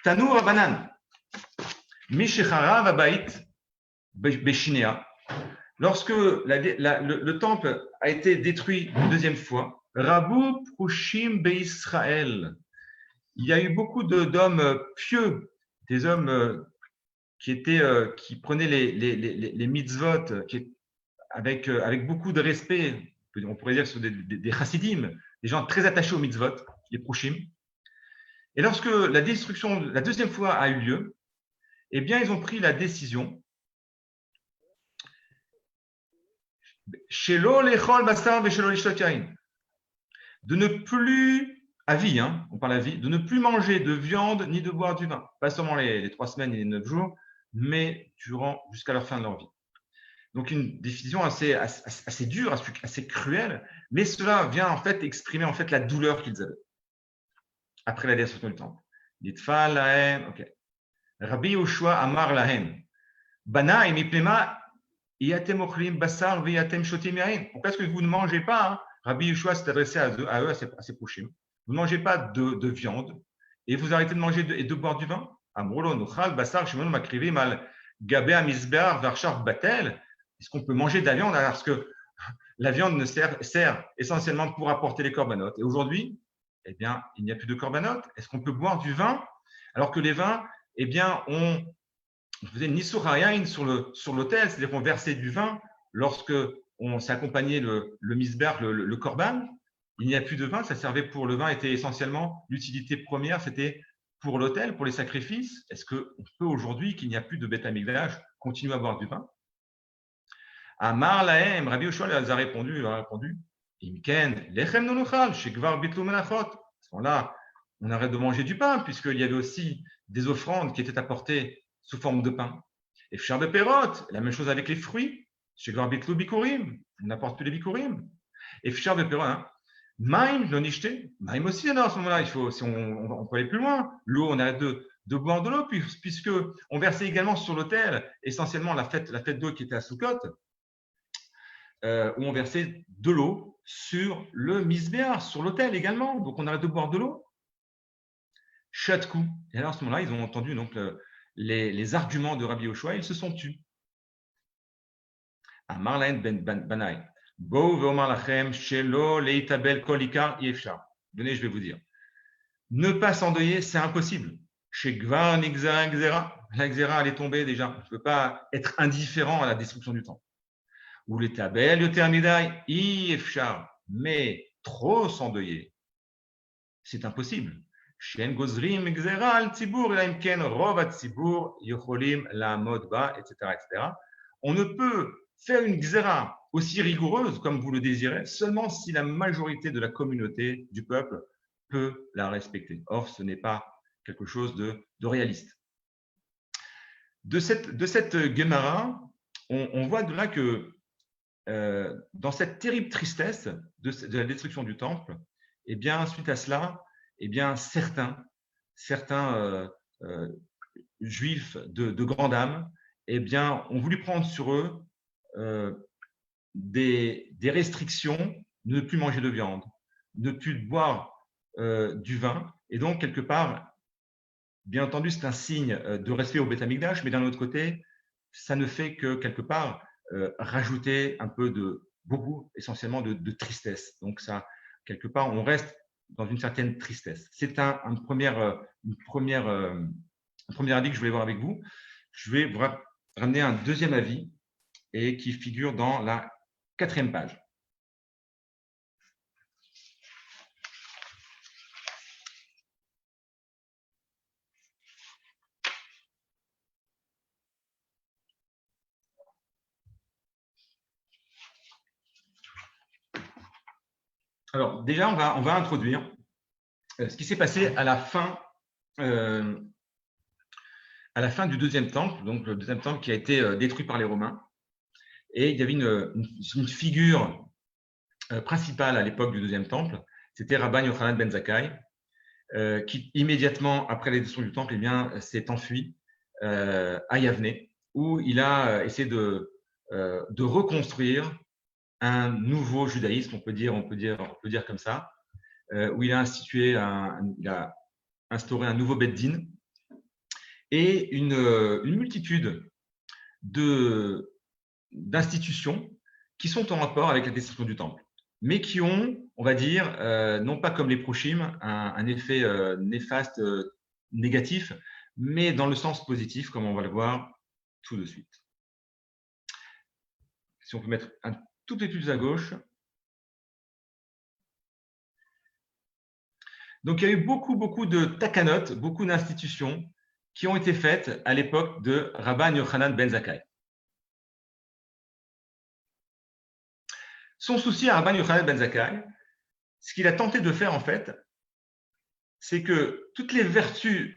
Tanour Rabanan. Mishechara Vabait Beshinea. Lorsque le temple a été détruit une deuxième fois, Rabou Prushim Beisraël. Il y a eu beaucoup d'hommes pieux, des hommes qui prenaient les mitzvot avec beaucoup de respect. On pourrait dire que ce sont des chassidim, des gens très attachés aux mitzvot, les prushim. Et lorsque la destruction, la deuxième fois a eu lieu, eh bien, ils ont pris la décision de ne plus, à vie, on parle à vie, de ne plus manger de viande ni de boire du vin. Pas seulement les 3 semaines et les 9 jours, mais jusqu'à la fin de leur vie. Donc, une décision assez dure, assez cruelle, mais cela vient en fait exprimer en fait la douleur qu'ils avaient après la destruction du temple. Nitfa lahem, ok. Rabbi Yoshua Amar lahem, Bana imiplema iatem ochlim basar viatem shotim yain. Pourquoi est-ce que vous ne mangez pas Rabbi Yoshua s'est adressé à eux, à ses prochains. Vous ne mangez pas de viande et vous arrêtez de manger et de boire du vin. Amrolo nochal basar shimon makrivim al gabe amizbear varchar batel. Est-ce qu'on peut manger de la viande parce que la viande sert essentiellement pour apporter les corbanotes. Et aujourd'hui, eh bien, il n'y a plus de corbanotes. Est-ce qu'on peut boire du vin alors que les vins, eh bien, on faisait nisur hayain sur l'autel, c'est-à-dire qu'on versait du vin lorsque on s'accompagnait le misber, le korban. Il n'y a plus de vin, ça servait pour le vin était essentiellement l'utilité première, c'était pour l'autel, pour les sacrifices. Est-ce qu'on peut aujourd'hui, qu'il n'y a plus de Beth Amikdash, continuer à boire du vin? Amar lahem, Rabbi Yoshua leur a répondu, Imken, lechem nonuchal, shekvar bitlu menachot. À ce moment-là, on arrête de manger du pain, puisqu'il y avait aussi des offrandes qui étaient apportées sous forme de pain. Et fchar de perot, la même chose avec les fruits, shekvar bitlu bikurim, on n'apporte plus les bikurim. Et fchar de perot, maim non ishte, maim aussi, alors à ce moment-là, si on peut aller plus loin, l'eau, on arrête de boire de l'eau, puisque on versait également sur l'autel, essentiellement la fête d'eau qui était à Sukkot, où on versait de l'eau sur le misbéar, sur l'autel également. Donc, on arrête de boire de l'eau. Chatkou. Et alors, à ce moment-là, ils ont entendu donc, les arguments de Rabbi Yoshua, ils se sont tus. Amar lahem ben Banai. Bo ve'omar lachem shelo leitabel kol ikar yefshar. Venez, je vais vous dire. Ne pas s'endeuiller, c'est impossible. Chez Gvar Nixera Xera, la Xera, elle est tombée déjà. Je ne peux pas être indifférent à la destruction du temple. Ou les tabel, le termidai, ifshar, mais trop s'endeuiller, c'est impossible. Shen gozrim xeral tzibur elaimken rov tzibur yocholim la modba, etc., etc. On ne peut faire une xéra aussi rigoureuse comme vous le désirez seulement si la majorité de la communauté du peuple peut la respecter. Or, ce n'est pas quelque chose de réaliste. De cette Gemara, on voit de là que dans cette terrible tristesse de la destruction du temple, eh bien, suite à cela, eh bien, certains juifs de grande âme, eh bien, ont voulu prendre sur eux des restrictions, ne plus manger de viande, ne plus boire du vin, et donc quelque part, bien entendu, c'est un signe de respect au Beth Amikdash, mais d'un autre côté, ça ne fait que quelque part rajouter un peu beaucoup essentiellement de tristesse. Donc ça, quelque part, on reste dans une certaine tristesse. C'est un premier avis que je voulais voir avec vous. Je vais vous ramener un deuxième avis et qui figure dans la 4e page. Alors, déjà, on va introduire ce qui s'est passé à la fin du deuxième temple, donc le deuxième temple qui a été détruit par les Romains. Et il y avait une figure principale à l'époque du deuxième temple, c'était Rabban Yochanan ben Zakkai, qui immédiatement après la destruction du temple, eh bien, s'est enfui à Yavne, où il a essayé de reconstruire un nouveau judaïsme, on peut dire comme ça, où il a il a instauré un nouveau Beddin et une multitude d'institutions qui sont en rapport avec la destruction du temple, mais qui ont, on va dire, non pas comme les prochim, un effet néfaste, négatif, mais dans le sens positif, comme on va le voir tout de suite. Si on peut mettre un tout petit peu plus à gauche. Donc, il y a eu beaucoup de takanot, beaucoup d'institutions qui ont été faites à l'époque de Rabban Yochanan ben Zakkai. Son souci à Rabban Yochanan ben Zakkai, ce qu'il a tenté de faire en fait, c'est que toutes les vertus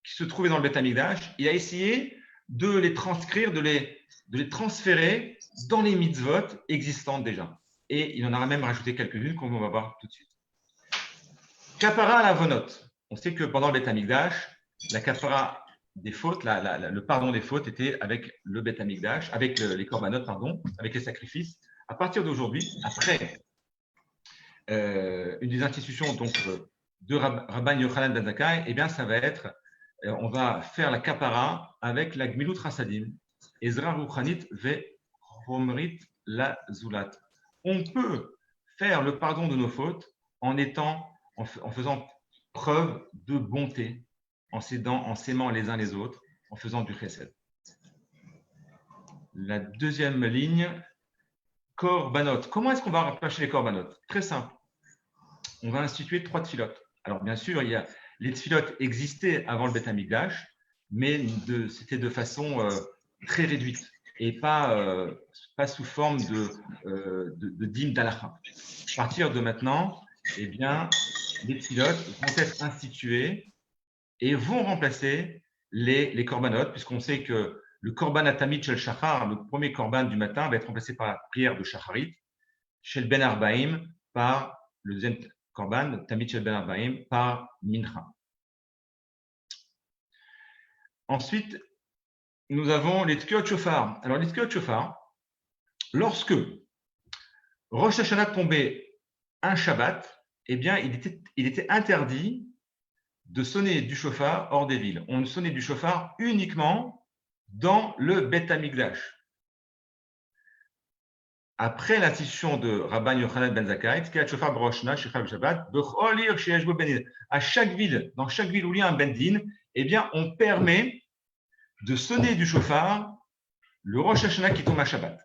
qui se trouvaient dans le Beth Amikdash, il a essayé de les transcrire, de les transférer dans les mitzvot existantes déjà. Et il en a même rajouté quelques-unes qu'on va voir tout de suite. Kapara à la vonot. On sait que pendant le Beth Amikdash, la kapara des fautes, le pardon des fautes était avec le Beth Amikdash, avec les korbanot, avec les sacrifices. À partir d'aujourd'hui, après une des institutions donc, de Rabban Yochanan ben Zakkai, eh bien, ça va être, on va faire la kapara avec la Gmilut Rasadim, Ezra Ruchanit ve Homrit la Zulat. On peut faire le pardon de nos fautes en faisant preuve de bonté, en s'aimant les uns les autres, en faisant du chesed. La deuxième ligne, korbanot. Comment est-ce qu'on va remplacer les korbanot? Très simple. On va instituer 3 tfilotes. Alors, bien sûr, les tfilotes existaient avant le Beth Amikdash, mais c'était de façon très réduite et pas sous forme de dîme d'alacha. À partir de maintenant, eh bien, les tfilotes vont être institués et vont remplacer les korbanot, puisqu'on sait que le korban atamid shel shachar, le premier korban du matin, va être remplacé par la prière de shacharit, shel ben arbaim, par le deuxième korban, tamid shel ben arbaim, par mincha. Ensuite, nous avons les tkiyot shofar. Alors, les tkiyot shofar, lorsque Rosh Hashanah tombait un Shabbat, eh bien, il était interdit de sonner du shofar hors des villes. On sonnait du shofar uniquement dans le Beth Amikdash. Après l'institution de Rabban Yochanan ben Zakkai, tkiyat shofar b'Rosh Hashanah, shechal b'Shabbat, b'chol ir sheyesh bo ben din. À chaque ville, dans chaque ville où il y a un ben din, eh bien, on permet de sonner du shofar le Rosh Hashanah qui tombe à Shabbat.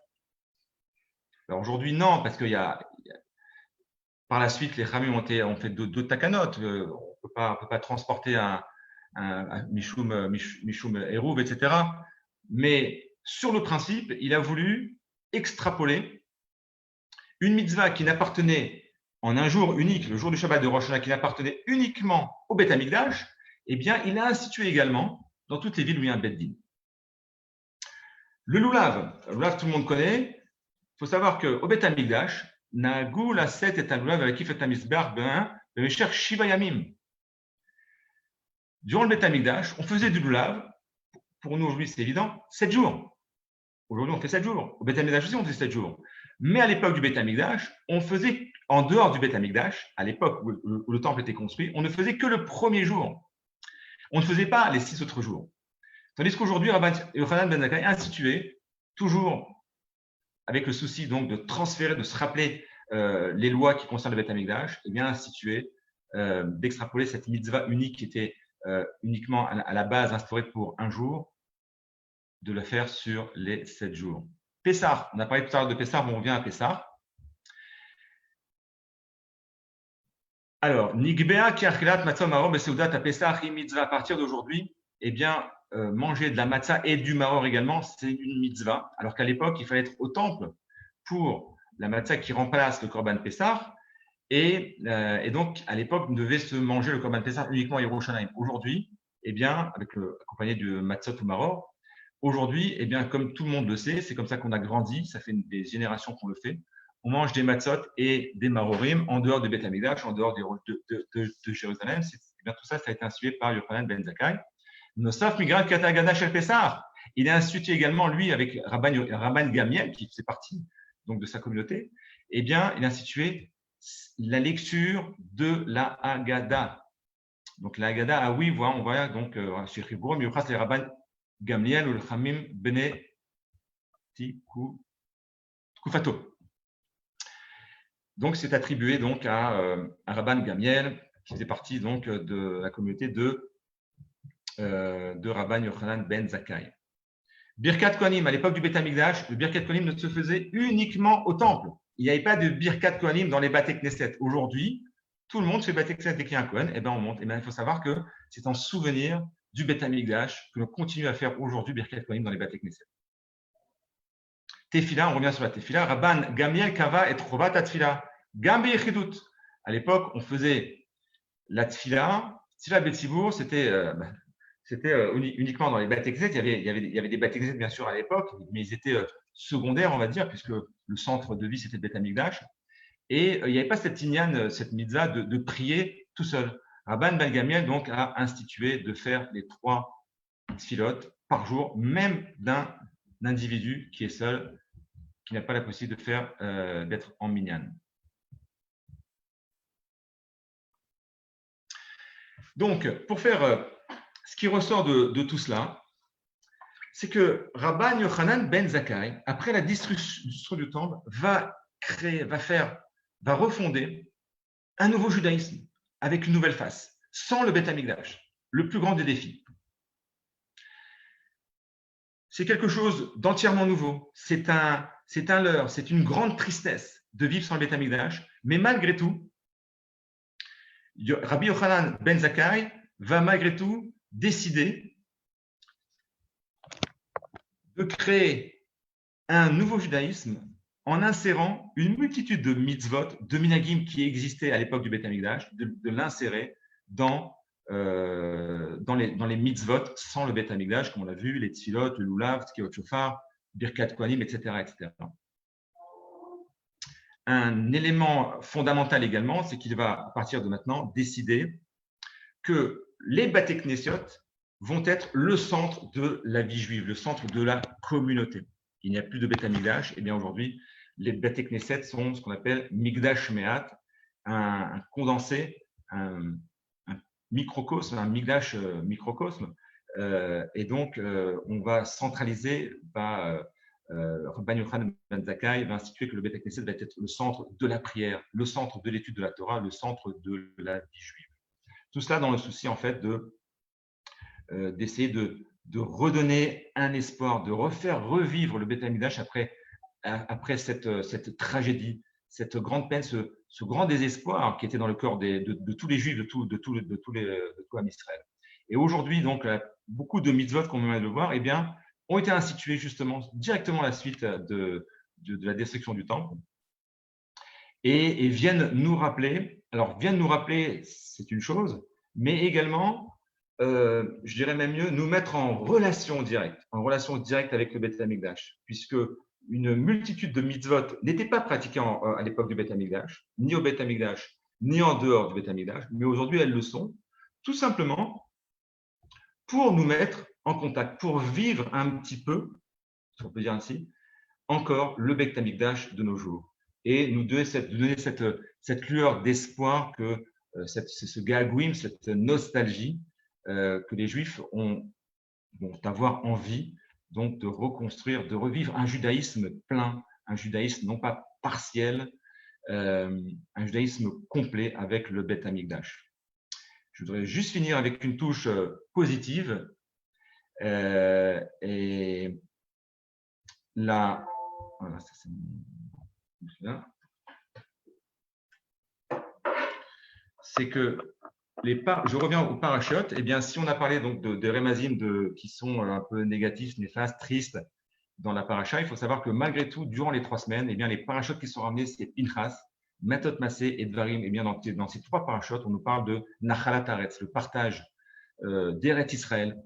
Alors aujourd'hui, non, parce qu'il y a par la suite, les Khamim ont fait deux takanot. On ne peut pas transporter un Mishum Eruv, etc. Mais sur le principe, il a voulu extrapoler une mitzvah qui n'appartenait en un jour unique, le jour du Shabbat de Rosh Hashanah, qui n'appartenait uniquement au Beth Amikdash, eh bien, il a institué également dans toutes les villes où il y a un Beth Din. Le lulav, tout le monde connaît. Il faut savoir qu'au Beth Amikdash, Nagou la set est un lulav avec qui fait un misbar le Mesher Shiva Yamim. Durant le Beth Amikdash, on faisait du lulav, pour nous aujourd'hui c'est évident, 7 jours. Aujourd'hui on fait 7 jours. Au Beth Amikdash aussi on fait 7 jours. Mais à l'époque du Beth Amikdash, on faisait, en dehors du Beth Amikdash, à l'époque où le temple était construit, on ne faisait que le premier jour. On ne faisait pas les 6 autres jours. Tandis qu'aujourd'hui, Rabban Yochanan ben Zakkai a institué, toujours avec le souci donc de transférer, de se rappeler les lois qui concernent le Beth Amikdash, et bien institué, d'extrapoler cette mitzvah unique qui était uniquement à la base instaurée pour un jour, de le faire sur les 7 jours. Pessah, on a parlé tout à l'heure de Pessah, bon, on revient à Pessah. Alors, Nigbea Kiarkelat Matzah Maror Beseudat à Pessah mitzvah à partir d'aujourd'hui, eh bien, manger de la matzah et du maror également, c'est une mitzvah. Alors qu'à l'époque, il fallait être au temple pour la matzah qui remplace le korban Pessah. Et donc, à l'époque, on devait se manger le korban Pessah uniquement à Yerushalayim. Aujourd'hui, eh bien, accompagné de matzot ou maror, aujourd'hui, eh bien, comme tout le monde le sait, c'est comme ça qu'on a grandi, ça fait des générations qu'on le fait. On mange des matzot et des marorim en dehors du Beth Amikdash, en dehors de Jérusalem. Bien, tout ça, ça a été institué par Yochanan ben Zakkai. Nosaf Migrat Katagada Shel Pessah. Il a institué également, lui, avec Rabban Gamiel, qui faisait partie donc, de sa communauté, eh bien, il a institué la lecture de la Haggadah. Donc la Haggadah, ah oui, on voit donc chez Chibourim, Yuchas les Rabban Gamliel ou le Chamim Bene Tkufato. Donc c'est attribué donc à Rabban Gamliel, qui faisait partie donc de la communauté de Rabban Yochanan ben Zakkai. Birkat Kohanim, à l'époque du Beth Amikdash, le Birkat Kohanim ne se faisait uniquement au temple. Il n'y avait pas de Birkat Kohanim dans les Bate Knesset. Aujourd'hui, tout le monde fait Bate Knesset dès qu'il y a un Kohen, et ben on monte. Et ben il faut savoir que c'est en souvenir du Beth Amikdash que l'on continue à faire aujourd'hui Birkat Kohanim dans les Bate Knesset. Tefila, on revient sur la Tefila. Rabban Gamliel Kava et Chovat Tefila. Gambi Echidut. À l'époque, on faisait la Tefila. Tefila Betzibour, c'était uniquement dans les Bate Knesset. Il y avait des Bate Knesset, bien sûr, à l'époque, mais ils étaient secondaires, on va dire, puisque le centre de vie, c'était le Beth Amikdash. Et il n'y avait pas cette inyan, cette mitzvah de prier tout seul. Rabban Ben Gamliel, donc, a institué de faire les 3 tfilotes par jour, même d'un individu qui est seul, qui n'a pas la possibilité de faire, d'être en minyan. Donc, pour faire ce qui ressort de tout cela, c'est que Rabban Yochanan ben Zakkai, après la destruction du temple, va refonder un nouveau judaïsme avec une nouvelle face, sans le Beth Amikdash, le plus grand des défis. C'est quelque chose d'entièrement nouveau. C'est un leurre, c'est une grande tristesse de vivre sans le Beth Amikdash, mais malgré tout, Rabbi Yochanan ben Zakkai va malgré tout décider de créer un nouveau judaïsme en insérant une multitude de mitzvot, de minagim qui existaient à l'époque du Beth Amikdash, de l'insérer dans les mitzvot sans le Beth Amikdash, comme on l'a vu, les tfilot, le lulav, tkiot shofar, birkat kohanim, etc., etc. Un élément fondamental également, c'est qu'il va, à partir de maintenant, décider que les Bate Knesiot vont être le centre de la vie juive, le centre de la communauté. Il n'y a plus de Beth Amikdash, et bien aujourd'hui, les Bate Knesset sont ce qu'on appelle Migdash Me'at, un condensé, un microcosme, un Migdash microcosme. Et donc, on va centraliser, Rabban Yochanan ben Zakkai va instituer que le Beth Knesset va être le centre de la prière, le centre de l'étude de la Torah, le centre de la vie juive. Tout cela dans le souci, en fait, d'essayer de redonner un espoir, de refaire revivre le Beth Amikdash après cette tragédie, cette grande peine, ce grand désespoir qui était dans le cœur de tous les Juifs, de tout Israël. Et aujourd'hui, donc, beaucoup de mitzvot, comme on vient de le voir, eh bien, ont été institués justement directement à la suite de la destruction du temple et viennent nous rappeler, c'est une chose, mais également, je dirais même mieux, nous mettre en relation directe avec le Beth Amikdash, puisque une multitude de mitzvot n'étaient pas pratiquées à l'époque du Beth Amikdash, ni au Beth Amikdash, ni en dehors du Beth Amikdash, mais aujourd'hui elles le sont, tout simplement pour nous mettre en contact, pour vivre un petit peu, si on peut dire ainsi, encore le Beth Amikdash de nos jours, et nous donner cette lueur d'espoir que ce gagouim, cette nostalgie que les Juifs vont avoir envie donc de reconstruire, de revivre un judaïsme plein, un judaïsme non pas partiel, un judaïsme complet avec le Beth Amikdash. Je voudrais juste finir avec une touche positive. Et là, voilà, ça c'est c'est que je reviens aux parachutes. Eh bien, si on a parlé donc de Rémazim qui sont un peu négatifs, néfastes, tristes dans la paracha, il faut savoir que malgré tout, durant les 3 semaines, eh bien, les parachutes qui sont ramenés, c'est Pinchas, Matot Massé et Dvarim. Eh bien, dans ces 3 parachutes, on nous parle de Nachalat Haaretz, le partage d'Eretz Israël,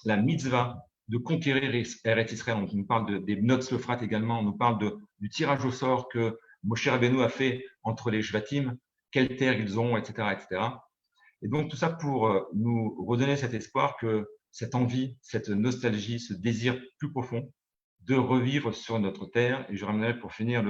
la mitzvah de conquérir Eretz Israël. On nous parle des notes Lofrat également, on nous parle du tirage au sort que Moshe Rabbeinu a fait entre les Shvatim, quelle terre ils ont, etc., etc. Et donc, tout ça pour nous redonner cet espoir que cette envie, cette nostalgie, ce désir plus profond de revivre sur notre terre. Et je ramènerai pour finir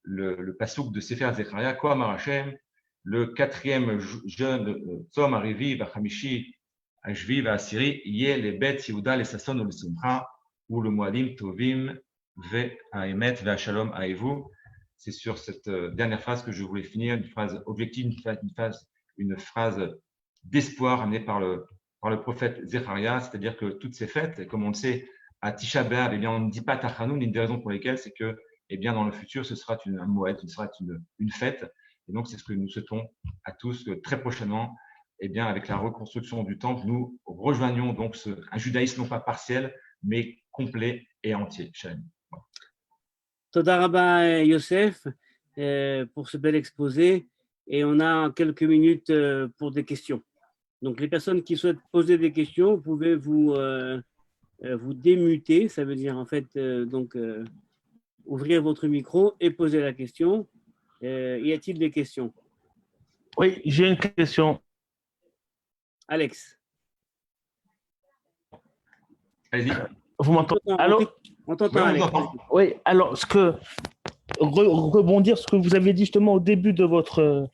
le passouk de Sefer Zechariah, Ko Amar Hashem, le quatrième jeûne, Tzom Arivi, Vachamishi, Ashvi, Va'asiri, Yeh, les bêtes, Yehuda, les Sasson, le Simcha, ou le Moadim, Tovim, Ve, Aemet, Ve, Shalom, Aevu. C'est sur cette dernière phrase que je voulais finir, une phrase objective, une phrase d'espoir amenée par le prophète Zechariah, c'est-à-dire que toutes ces fêtes, et comme on le sait, à Tisha B'Av, eh bien, on ne dit pas Tachanoun, une des raisons pour lesquelles, c'est que, eh bien, dans le futur, ce sera un moed, ce sera une fête. Et donc, c'est ce que nous souhaitons à tous, que très prochainement, eh bien, avec la reconstruction du temple, nous rejoignons donc un judaïsme non pas partiel, mais complet et entier. Shalom. Toda Rabba Yosef pour ce bel exposé. Et on a quelques minutes pour des questions. Donc, les personnes qui souhaitent poser des questions, vous pouvez vous démuter. Ça veut dire, en fait, ouvrir votre micro et poser la question. Y a-t-il des questions? Oui, j'ai une question. Alex. Allez-y. Vous m'entendez? Allô? On t'entend, Alex. Oui, alors, rebondir ce que vous avez dit justement au début de votre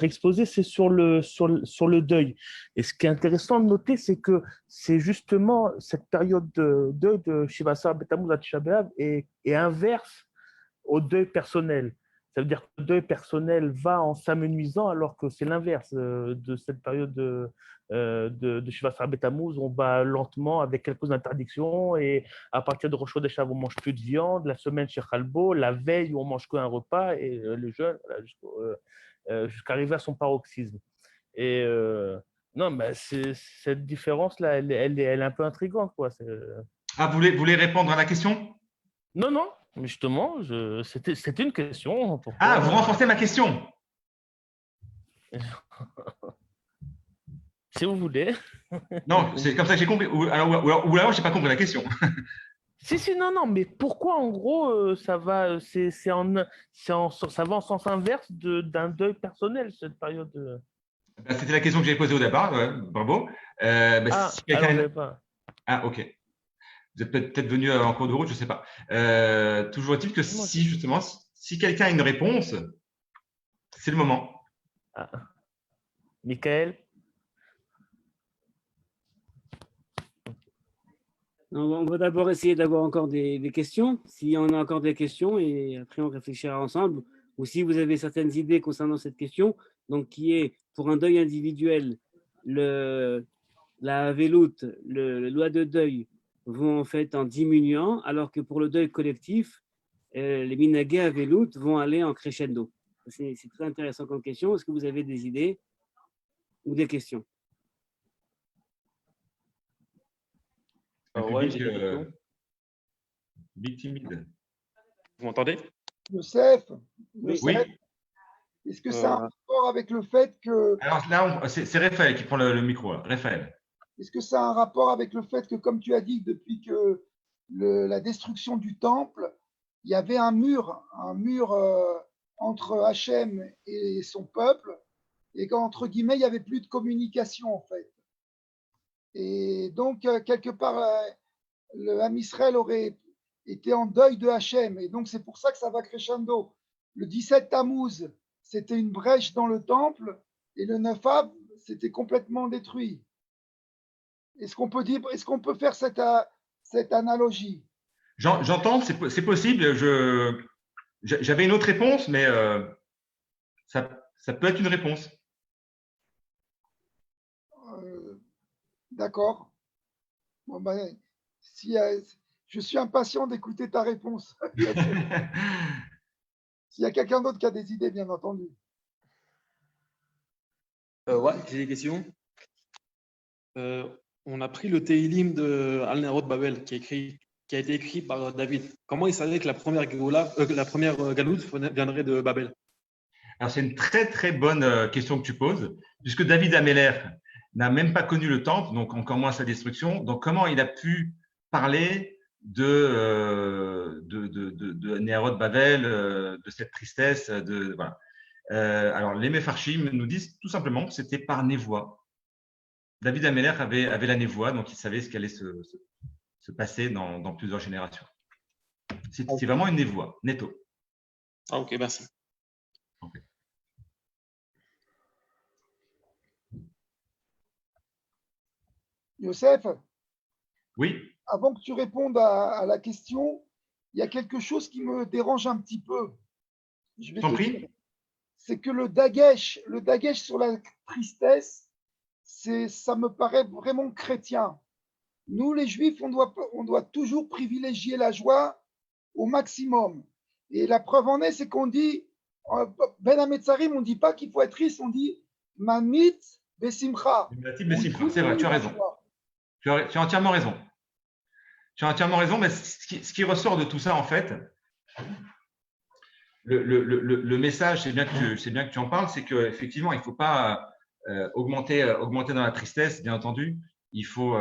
exposé, c'est sur le deuil. Et ce qui est intéressant de noter, c'est que c'est justement cette période de deuil de Shiva Asar B'Tammuz à Tisha B'Av est inverse au deuil personnel. Ça veut dire que le deuil personnel va en s'amenuisant, alors que c'est l'inverse de cette période de Shiva Asar B'Tammuz. On va lentement avec quelques interdictions, et à partir de Rosh Chodesh, on ne mange plus de viande. La semaine chez Khalbo, la veille, on mange qu'un repas, et le jeûne, jusqu'à arriver à son paroxysme. Et non, mais cette différence-là, elle est un peu intrigante, quoi. Ah, vous voulez répondre à la question? Non, mais justement, c'était une question. Pourquoi... Ah, vous renforcez ma question. Si vous voulez. Non, c'est comme ça que j'ai compris. Ou alors, je n'ai pas compris la question. Si, non, mais pourquoi en gros ça va, ça va en sens inverse d'un deuil personnel, cette période C'était la question que j'avais posée au départ. Bravo. Si quelqu'un... Ah, ok. Vous êtes peut-être venu en cours de route, je ne sais pas. Toujours est-il que si quelqu'un a une réponse, c'est le moment. Ah. Michael? On va d'abord essayer d'avoir encore des questions, s'il y en a encore des questions, et après on réfléchira ensemble. Ou si vous avez certaines idées concernant cette question, donc qui est pour un deuil individuel, la veloute, le loi de deuil vont en fait en diminuant, alors que pour le deuil collectif, les minagé à veloute vont aller en crescendo. C'est très intéressant comme question. Est-ce que vous avez des idées ou des questions? Ouais, j'ai des questions. Big timide. Vous m'entendez? Youssef, Oui. est-ce que ça a un rapport avec le fait que… Alors là, c'est Raphaël qui prend le micro. Là. Raphaël. Est-ce que ça a un rapport avec le fait que, comme tu as dit, depuis que la destruction du temple, il y avait un mur entre Hachem et son peuple, et qu'entre guillemets, il n'y avait plus de communication en fait. Et donc, quelque part, le Ham Israël aurait été en deuil de Hachem, et donc c'est pour ça que ça va crescendo. Le 17 Tammuz, c'était une brèche dans le temple, et le 9 Av, c'était complètement détruit. Est-ce qu'on peut faire cette analogie? J'entends, c'est possible. J'avais une autre réponse, mais ça peut être une réponse. D'accord. Bon, ben, je suis impatient d'écouter ta réponse. S'il y a quelqu'un d'autre qui a des idées, bien entendu. Ouais, j'ai des questions. On a pris le Teilim de Al-Nerod Babel qui a été écrit par David. Comment il savait que la première galoute viendrait de Babel? Alors, c'est une très, très bonne question que tu poses, puisque David Améler n'a même pas connu le temple, donc encore moins sa destruction. Donc, comment il a pu parler de Nerod Babel, de cette tristesse, voilà. Alors, les Mefarshim nous disent tout simplement que c'était par névoie. David Améler avait la névoie, donc il savait ce qui allait se passer dans plusieurs générations. C'est vraiment une névoie, netto. Ah, ok, merci. Youssef, Oui, avant que tu répondes à la question, il y a quelque chose qui me dérange un petit peu. Je vais t'en te prie. dire, c'est que le dagesh sur la tristesse, ça me paraît vraiment chrétien. Nous, les juifs, on doit toujours privilégier la joie au maximum. Et la preuve en est, c'est qu'on dit, Ben Hametzarim, on ne dit pas qu'il faut être triste, on dit Mamit Besimcha. La type de On Simcha, dit c'est vrai, tu as la raison. joie. Tu as entièrement raison. Tu as entièrement raison, mais ce qui ressort de tout ça, en fait, le message, c'est bien que tu en parles, c'est qu'effectivement, il ne faut pas augmenter dans la tristesse, bien entendu. Il faut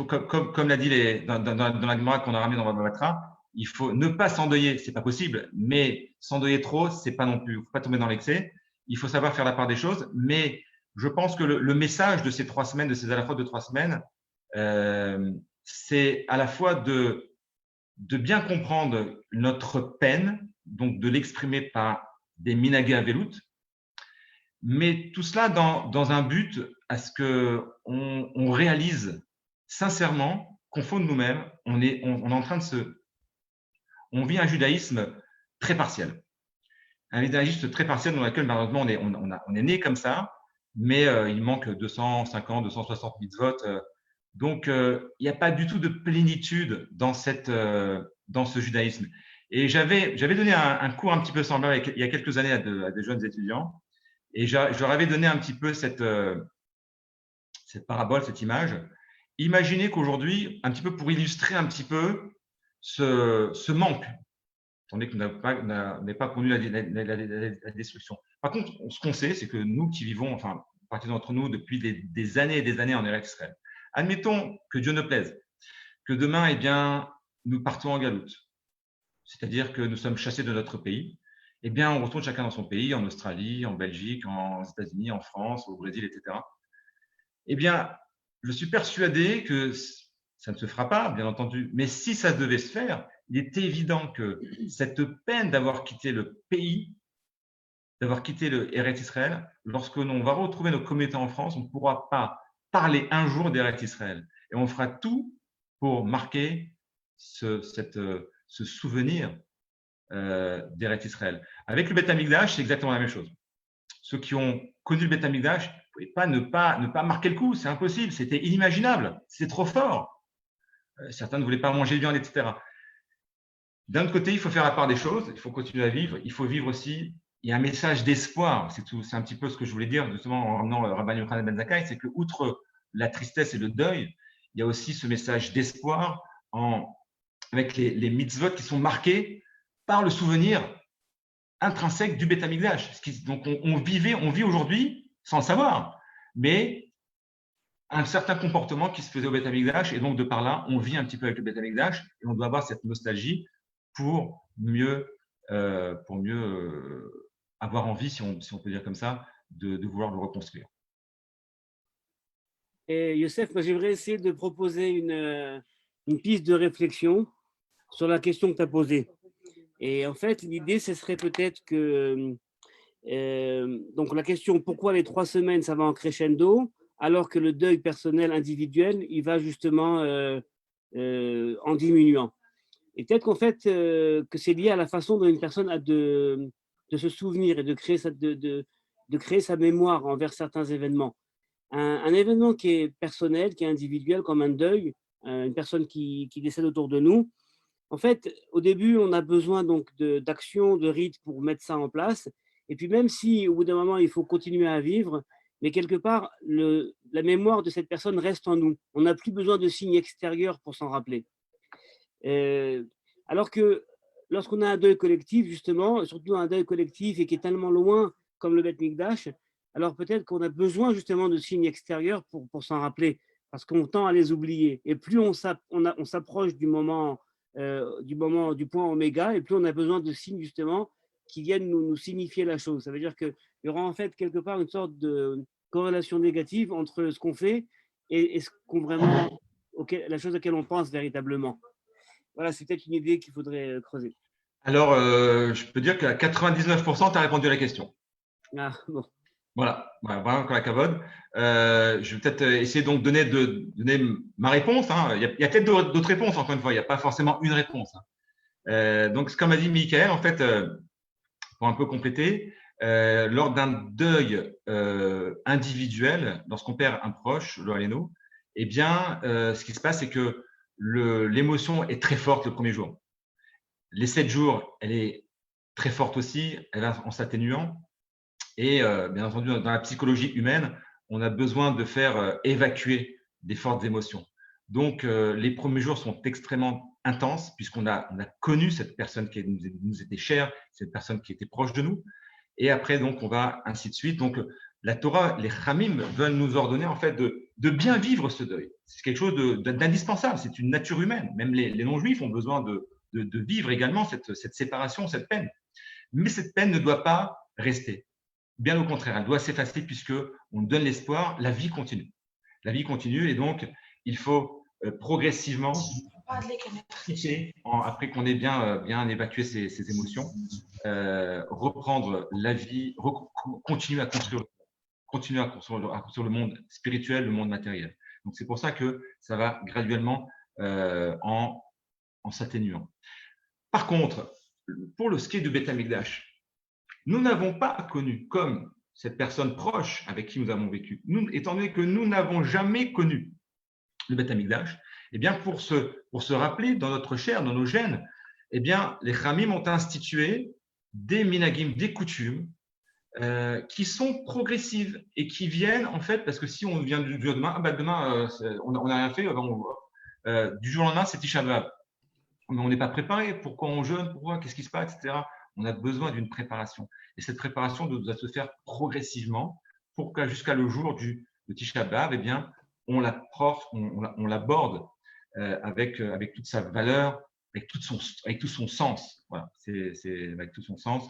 comme l'a dit dans la Gemara qu'on a ramené dans Baba Batra, il faut ne pas s'endeuiller, c'est pas possible, mais s'endeuiller trop, c'est pas non plus, il ne faut pas tomber dans l'excès. Il faut savoir faire la part des choses, mais je pense que le message de ces 3 semaines, de ces à la fois de 3 semaines, c'est à la fois de bien comprendre notre peine, donc de l'exprimer par des minagé avelout, mais tout cela dans un but à ce qu'on réalise sincèrement qu'au fond de nous-mêmes, on est en train on vit un judaïsme très partiel. Un judaïsme très partiel dans lequel malheureusement on est né comme ça, mais il manque 250, 260 mitzvot. Donc, il n'y a pas du tout de plénitude dans ce judaïsme. Et j'avais donné un cours un petit peu semblable il y a quelques années à des jeunes étudiants, et je leur avais donné un petit peu cette parabole, cette image. Imaginez qu'aujourd'hui, un petit peu pour illustrer un petit peu ce manque, étant donné qu'on n'a pas connu la destruction. Par contre, ce qu'on sait, c'est que nous qui vivons, enfin, partie d'entre nous depuis des années et des années en Eretz Israël, admettons que Dieu ne plaise, que demain, eh bien, nous partons en galoute, c'est-à-dire que nous sommes chassés de notre pays, eh bien, on retourne chacun dans son pays, en Australie, en Belgique, aux États-Unis, en France, au Brésil, etc. Eh bien, je suis persuadé que ça ne se fera pas, bien entendu, mais si ça devait se faire, il est évident que cette peine d'avoir quitté le pays, d'avoir quitté le Eretz Israël, lorsque l'on va retrouver nos communautés en France, on ne pourra pas parler un jour d'Eretz Israël. Et on fera tout pour marquer ce souvenir d'Eretz Israël. Avec le Beth Amikdash, c'est exactement la même chose. Ceux qui ont connu le Beth Amikdash ne pouvaient pas ne pas marquer le coup, c'est impossible, c'était inimaginable, c'est trop fort. Certains ne voulaient pas manger de viande, etc. D'un autre côté, il faut faire la part des choses, il faut continuer à vivre, il faut vivre aussi. Il y a un message d'espoir, c'est tout, c'est un petit peu ce que je voulais dire justement en ramenant Rabban Yochanan ben Zakkai, c'est que outre la tristesse et le deuil, il y a aussi ce message d'espoir avec les mitzvot qui sont marqués par le souvenir intrinsèque du Beth Amikdash. Donc on vit aujourd'hui sans le savoir, mais un certain comportement qui se faisait au Beth Amikdash, et donc de par là, on vit un petit peu avec le Beth Amikdash, et on doit avoir cette nostalgie pour mieux avoir envie, si on peut dire comme ça, de vouloir le reconstruire. Et Youssef, moi j'aimerais essayer de proposer une piste de réflexion sur la question que tu as posée. Et en fait, l'idée, ce serait peut-être que, donc la question, pourquoi les 3 semaines, ça va en crescendo, alors que le deuil personnel individuel, il va justement en diminuant. Et peut-être qu'en fait, que c'est lié à la façon dont une personne a de se souvenir et de créer sa mémoire envers certains événements. Un événement qui est personnel, qui est individuel, comme un deuil, une personne qui décède autour de nous, en fait, au début, on a besoin donc d'action, de rites pour mettre ça en place. Et puis même si au bout d'un moment, il faut continuer à vivre, mais quelque part, la mémoire de cette personne reste en nous. On n'a plus besoin de signes extérieurs pour s'en rappeler. Alors que lorsqu'on a un deuil collectif, justement, surtout un deuil collectif et qui est tellement loin comme le Beth Mikdash, alors peut-être qu'on a besoin justement de signes extérieurs pour s'en rappeler, parce qu'on tend à les oublier. Et plus on s'approche du point oméga, et plus on a besoin de signes justement qui viennent nous signifier la chose. Ça veut dire qu'il y aura en fait quelque part une sorte de corrélation négative entre ce qu'on fait et ce qu'on la chose à laquelle on pense véritablement. Voilà, c'est peut-être une idée qu'il faudrait creuser. Alors, je peux dire qu'à 99%, tu as répondu à la question. Ah, bon. Voilà, vraiment encore la cavode. Je vais peut-être essayer donc de donner ma réponse. Hein. Il y a peut-être d'autres réponses, encore une fois. Il n'y a pas forcément une réponse. Hein. Donc, comme a dit Michael, en fait, pour un peu compléter, lors d'un deuil individuel, lorsqu'on perd un proche, Loréno, eh bien, ce qui se passe, c'est que l'émotion est très forte le premier jour. Les 7 jours, elle est très forte aussi, elle va en s'atténuant. Et bien entendu, dans la psychologie humaine, on a besoin de faire évacuer des fortes émotions. Donc, les premiers jours sont extrêmement intenses puisqu'on a connu cette personne qui nous était chère, cette personne qui était proche de nous. Et après, donc, on va ainsi de suite. Donc, la Torah, les Chamim veulent nous ordonner en fait de bien vivre ce deuil. C'est quelque chose d'indispensable. C'est une nature humaine. Même les non-juifs ont besoin de vivre également cette séparation, cette peine. Mais cette peine ne doit pas rester. Bien au contraire, elle doit s'effacer puisque on donne l'espoir. La vie continue. La vie continue et donc il faut progressivement, après qu'on ait bien évacué ces émotions, reprendre la vie, continuer à construire le monde spirituel, le monde matériel. Donc c'est pour ça que ça va graduellement en s'atténuant. Par contre, pour ce qui est du Beth Amikdash, nous n'avons pas connu comme cette personne proche avec qui nous avons vécu. Nous, étant donné que nous n'avons jamais connu le Beth Amikdash, eh bien pour se rappeler dans notre chair, dans nos gènes, eh bien les Chamim ont institué des minagim, des coutumes qui sont progressives et qui viennent en fait parce que si on vient du jour demain, demain on n'a rien fait, du jour au lendemain c'est Tisha B'Av. Mais on n'est pas préparé. Pourquoi on jeûne? Pourquoi? Qu'est-ce qui se passe, etc. On a besoin d'une préparation. Et cette préparation doit se faire progressivement pour que jusqu'à le jour de Tisha B'Av, eh bien, on l'aborde avec toute sa valeur, avec tout son sens. Voilà, c'est avec tout son sens.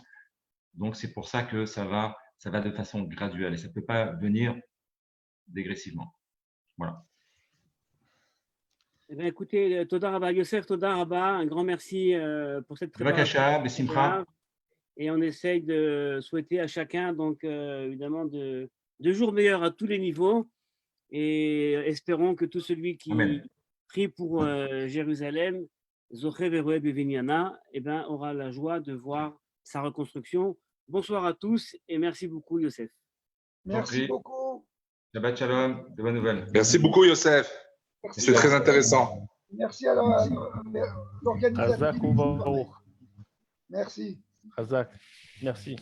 Donc, c'est pour ça que ça va de façon graduelle et ça ne peut pas venir dégressivement. Voilà. Eh bien, écoutez, Toda Rabba, Yosef, Toda Rabba, un grand merci pour cette préparation. Et on essaye de souhaiter à chacun, donc évidemment, de jours meilleurs à tous les niveaux. Et espérons que tout celui qui prie pour Jérusalem, Zoché Veroé Bevignana, eh ben, aura la joie de voir sa reconstruction. Bonsoir à tous et merci beaucoup, Yosef. Merci beaucoup. Shabbat Shalom, de bonnes nouvelles. Merci beaucoup, Yosef. C'est très intéressant. Merci à l'organisateur. Merci. Razak, merci.